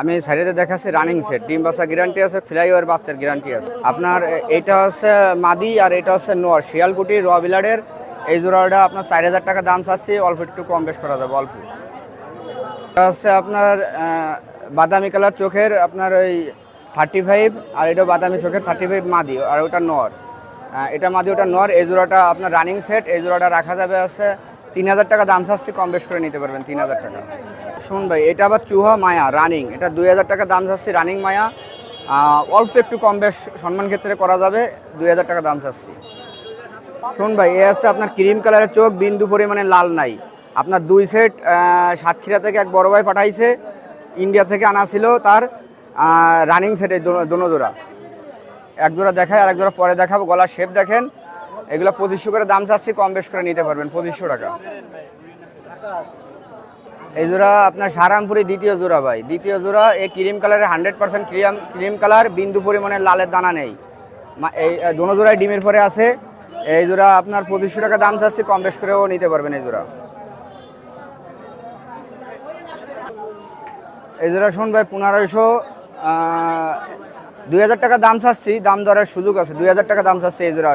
আমি সাইডে দেখাচ্ছি রানিং সেট, ডিম বাচ্চা গ্যারান্টি আছে, ফ্লাইওভার বাচ্চার গ্যারান্টি আছে। আপনার এটা হচ্ছে মাদি আর এটা হচ্ছে নর, শিয়ালকুটি র বিলাডের। এই জোড়াটা আপনার 4000 টাকা দাম চাচ্ছি, অল্প একটু কম বেশ করা যাবে অল্প। এটা হচ্ছে আপনার বাদামি কালার চোখের, আপনার ওই 35, আর এটা বাদামি চোখের 35 মাদি, আর ওটা নর। এটা মাদি, ওটা নর। এই জোড়াটা আপনার রানিং সেট। এই জোড়াটা রাখা যাবে আছে 3000 টাকা দাম চাচ্ছি, কম বেশ করে নিতে পারবেন 3000 টাকা। শুন ভাই, এটা আবার চুহা মায়া রানিং, এটা 2000 টাকা দাম চাচ্ছি, রানিং মায়া। অল্প একটু কম বেশ সম্মান ক্ষেত্রে করা যাবে, 2000 টাকা দাম চাচ্ছি। শুন ভাই, এ আছে আপনার ক্রিম কালারের চোখ, বিন্দু পরিমাণে লাল নাই। আপনার 2 সেট সাতক্ষীরা থেকে এক বড় ভাই পাঠাইছে, ইন্ডিয়া থেকে আনা ছিল তার। রানিং সেটে দোনো জোড়া, এক জোড়া দেখায় আর এক জোড়া পরে দেখাবো। গলার শেপ দেখেন, এগুলো 2500 করে দাম চাচ্ছি, কম বেশ করে নিতে পারবেন 2500 টাকা। এই জোড়া আপনার শাহরামপুরি দ্বিতীয় জোড়া ভাই, দ্বিতীয় জোড়া। এই ক্রিম কালারের 100% ক্রিম কালার, বিন্দু পরিমাণে লালের দানা নেই। এই দোনো জোড়ায় ডিমের পরে আছে। এই জোড়া আপনার 2500 টাকা দাম চাচ্ছি, কম বেশ করেও নিতে পারবেন এই জোড়া। এই জোড়া শুন ভাই 1500, 2000 টাকা দাম চাচ্ছি, দাম দরের সুযোগ আছে। 2000 টাকা দাম চাচ্ছি এই জোড়া।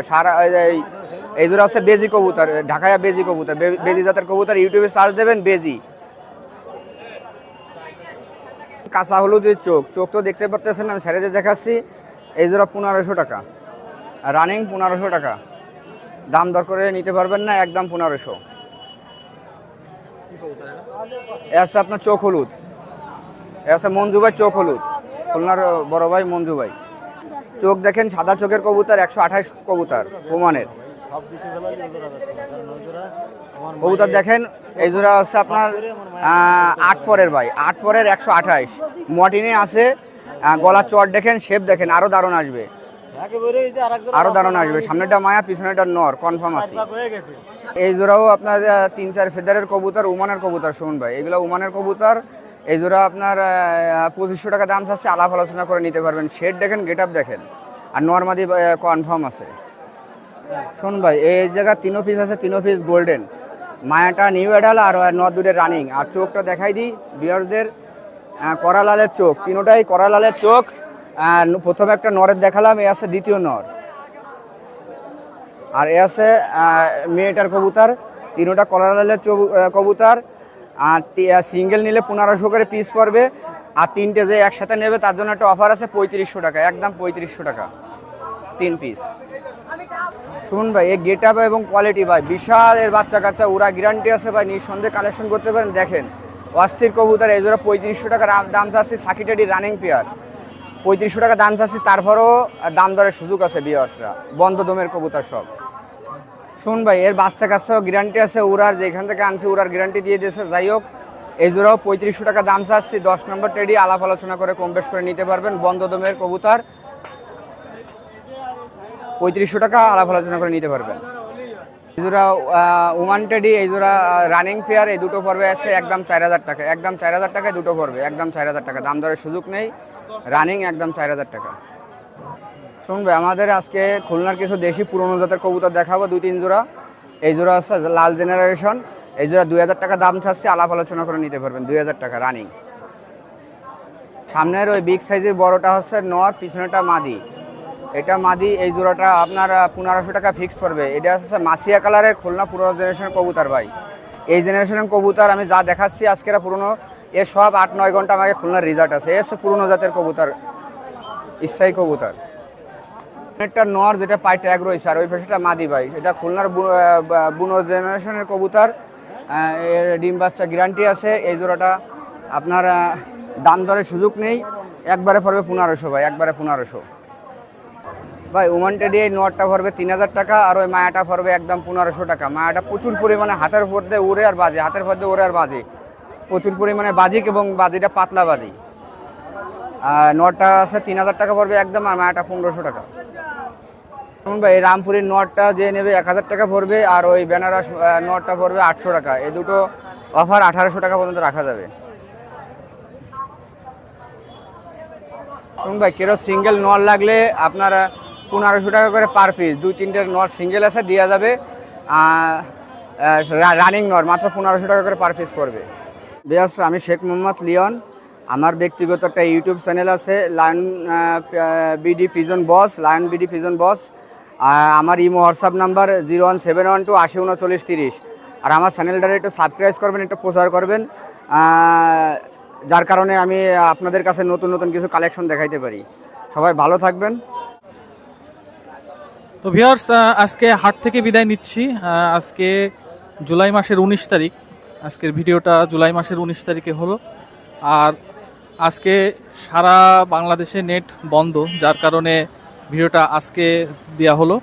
এই জোড়া হচ্ছে বেজি কবুতর, ঢাকায়া বেজি কবুতর, বেজি জাতের কবুতর। ইউটিউবে সার্চ দেবেন বেজি। কাঁচা হলুদের চোখ, চোখ তো দেখতে পারতেছেন, আমি ছেড়ে দেখাচ্ছি। এই জোড়া 1500 টাকা, রানিং 1500 টাকা। দাম দর করে নিতে পারবেন না, একদম 1500। এ আছে আপনার চোখ হলুদ, এ আছে মঞ্জু ভাই চোখ হলুদ, খুলনার বড় ভাই মঞ্জু ভাই। চোখ দেখেন, সাদা চোখের কবুতর, 128 কবুতর ওমানের কবুতর দেখেন। এই জোড়া হচ্ছে আপনার 8 পরের ভাই, 8 পরের 128 মটিনে আছে। গলার চট দেখেন, শেপ দেখেন, আরো দারুণ আসবে, আরো দারুণ আসবে। সামনেটা মায়া, পিছনেটা নর, কনফার্ম আছে। এই জোড়াও আপনার 3-4 ফেদারের কবুতর, উমানের কবুতর। শুনুন ভাই, এগুলো উমানের কবুতর। এই জোড়া আপনার 2500 টাকা দাম চাচ্ছে, আলাপ আলোচনা করে নিতে পারবেন। শেড দেখেন, গেট আপ দেখেন, আর নর্মাদি কনফার্ম আছে। শোন ভাই, এই জায়গা 3 পিস আছে, 3 পিস গোল্ডেন। মায়াটা নিউ অ্যাডাল আর নর দুটের রানিং। আর চোখটা দেখাই দিই ভিউয়ারদের, করা লালের চোখ, তিনোটাই করা লালের চোখ। প্রথমে একটা নরের দেখালাম, এ আছে দ্বিতীয় নর, আর এ আছে মেয়েটার কবুতর। তিনোটা করা লালের কবুতর। আর সিঙ্গেল নিলে 1500 করে পিস পড়বে, আর 3টে যে একসাথে নেবে তার জন্য একটা অফার আছে 3500 টাকা, একদম 3500 টাকা 3 পিস। শুনুন ভাই, এই গেট আপ এবং কোয়ালিটি ভাই বিশাল, এর বাচ্চা কাচ্চা ওরা গ্যারান্টি আছে ভাই, নিঃসন্দেহে কালেকশন করতে পারেন। দেখেন অস্থির কবুতর, এই জোড়া 3500 টাকা দাম চাচ্ছি, সাকিটাডি রানিং পেয়ার 3500 টাকা দাম চাচ্ছি, তারপরও দাম দরের সুযোগ আছে ভিউয়ার্সরা, বন্ধ দমের কবুতর সব। শুন ভাই, এর বাচ্চা কাচ্চাও গ্যারান্টি আছে, ওরার যেখান থেকে আনছি ওরার গ্যারান্টি দিয়ে দিয়েছে। যাই হোক, এই জোড়াও 3500 টাকা দাম চাচ্ছি, 10 নম্বর টেডি, আলাপ আলোচনা করে কম বেশ করে নিতে পারবেন। বন্ধ দমের কবুতর 3500 টাকা আলাপ আলোচনা করে নিতে পারবেন। এই জোড়া ওমান টেডি, এই জোড়া রানিং পেয়ার, এই দুটো পড়বে আছে একদম 4000 টাকা, একদম 4000 টাকায় দুটো পড়বে, একদম 4000 টাকা, দাম দরের সুযোগ নেই, রানিং একদম 4000 টাকা। শুনবে, আমাদের আজকে খুলনার কিছু দেশি পুরনো জাতের কবুতর দেখাবো 2-3 জোড়া। এই জোড়া হচ্ছে লাল জেনারেশন, এই জোড়া 2000 টাকা দাম চাচ্ছে, আলাপ আলোচনা করে নিতে পারবেন, 2000 টাকা রানিং। সামনের ওই বিগ সাইজের বড়টা হচ্ছে নর, পিছনেটা মাদি, এটা মাদি। এই জোড়াটা আপনার 1500 টাকা ফিক্স পড়বে। এটা হচ্ছে মাসিয়া কালারের খুলনা পুরনো জেনারেশনের কবুতর ভাই। এই জেনারেশনের কবুতর আমি যা দেখাচ্ছি আজকের পুরনো, এর সব 8-9 ঘন্টা আমাকে খুলনার রিজাল্ট আছে। এর হচ্ছে পুরনো জাতের কবুতর, স্থায়ী কবুতর। একটা নর যেটা পায়ে ট্যাগ রয়েছে, আর ওই পাশেটা মাদি ভাই, এটা খুলনার বুনো জেনারেশনের কবুতর, এর ডিম বাচ্চা গ্যারান্টি আছে। এই জোড়াটা আপনার দাম দরের সুযোগ নেই, একবারে পড়বে 1500 ভাই, একবারে 1500 ভাই। ওমান টেডি এই নটটা পড়বে 3000 টাকা, আর ওই মায়াটা পড়বে একদম 1500 টাকা। মায়াটা প্রচুর পরিমাণে হাতের উপর দিয়ে উড়ে আর বাজে, হাতের উপর দিয়ে উড়ে আর বাজে, প্রচুর পরিমাণে বাজিক, এবং বাজিটা পাতলা বাজি। আর নটটা আছে 3000 টাকা পড়বে একদম, আর মায়াটা 1500 টাকা। ভাই, এই রামপুরের নটটা যে নেবে 1000 টাকা পড়বে, আর ওই বেনারস নটটা পড়বে 800 টাকা। এই দুটো অফার 1800 টাকা পর্যন্ত রাখা যাবে। ভাই, কেরো সিঙ্গেল নট লাগলে আপনার 1500 টাকা করে পার পিস, 2-3টে নট সিঙ্গেল আছে দেওয়া যাবে। রানিং নট মাত্র 1500 টাকা করে পার পিস পড়বে। বেশ, আমি শেখ মোহাম্মদ লিওন, আমার ব্যক্তিগত একটা ইউটিউব চ্যানেল আছে, লায়ন বিডি পিজন বস, লায়ন বিডি পিজন বস। আমার ইমো হোয়াটসঅ্যাপ নাম্বার 01712 803930। আর আমার চ্যানেলটারে একটু সাবস্ক্রাইব করবেন, একটু প্রচার করবেন, যার কারণে আমি আপনাদের কাছে নতুন নতুন কিছু কালেকশন দেখাইতে পারি। সবাই ভালো থাকবেন। তো ভিউয়ার্স, আজকে হাট থেকে বিদায় নিচ্ছি। আজকে জুলাই মাসের 19 তারিখ, আজকের ভিডিওটা জুলাই মাসের 19 তারিখে হলো। আর আজকে সারা বাংলাদেশে নেট বন্ধ, যার কারণে ভিডিওটা আজকে দেওয়া হলো।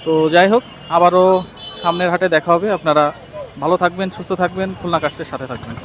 তো যাই হোক, আবারও সামনের হাটে দেখা হবে। আপনারা ভালো থাকবেন, সুস্থ থাকবেন, খুলনা কার্সের সাথে থাকবেন।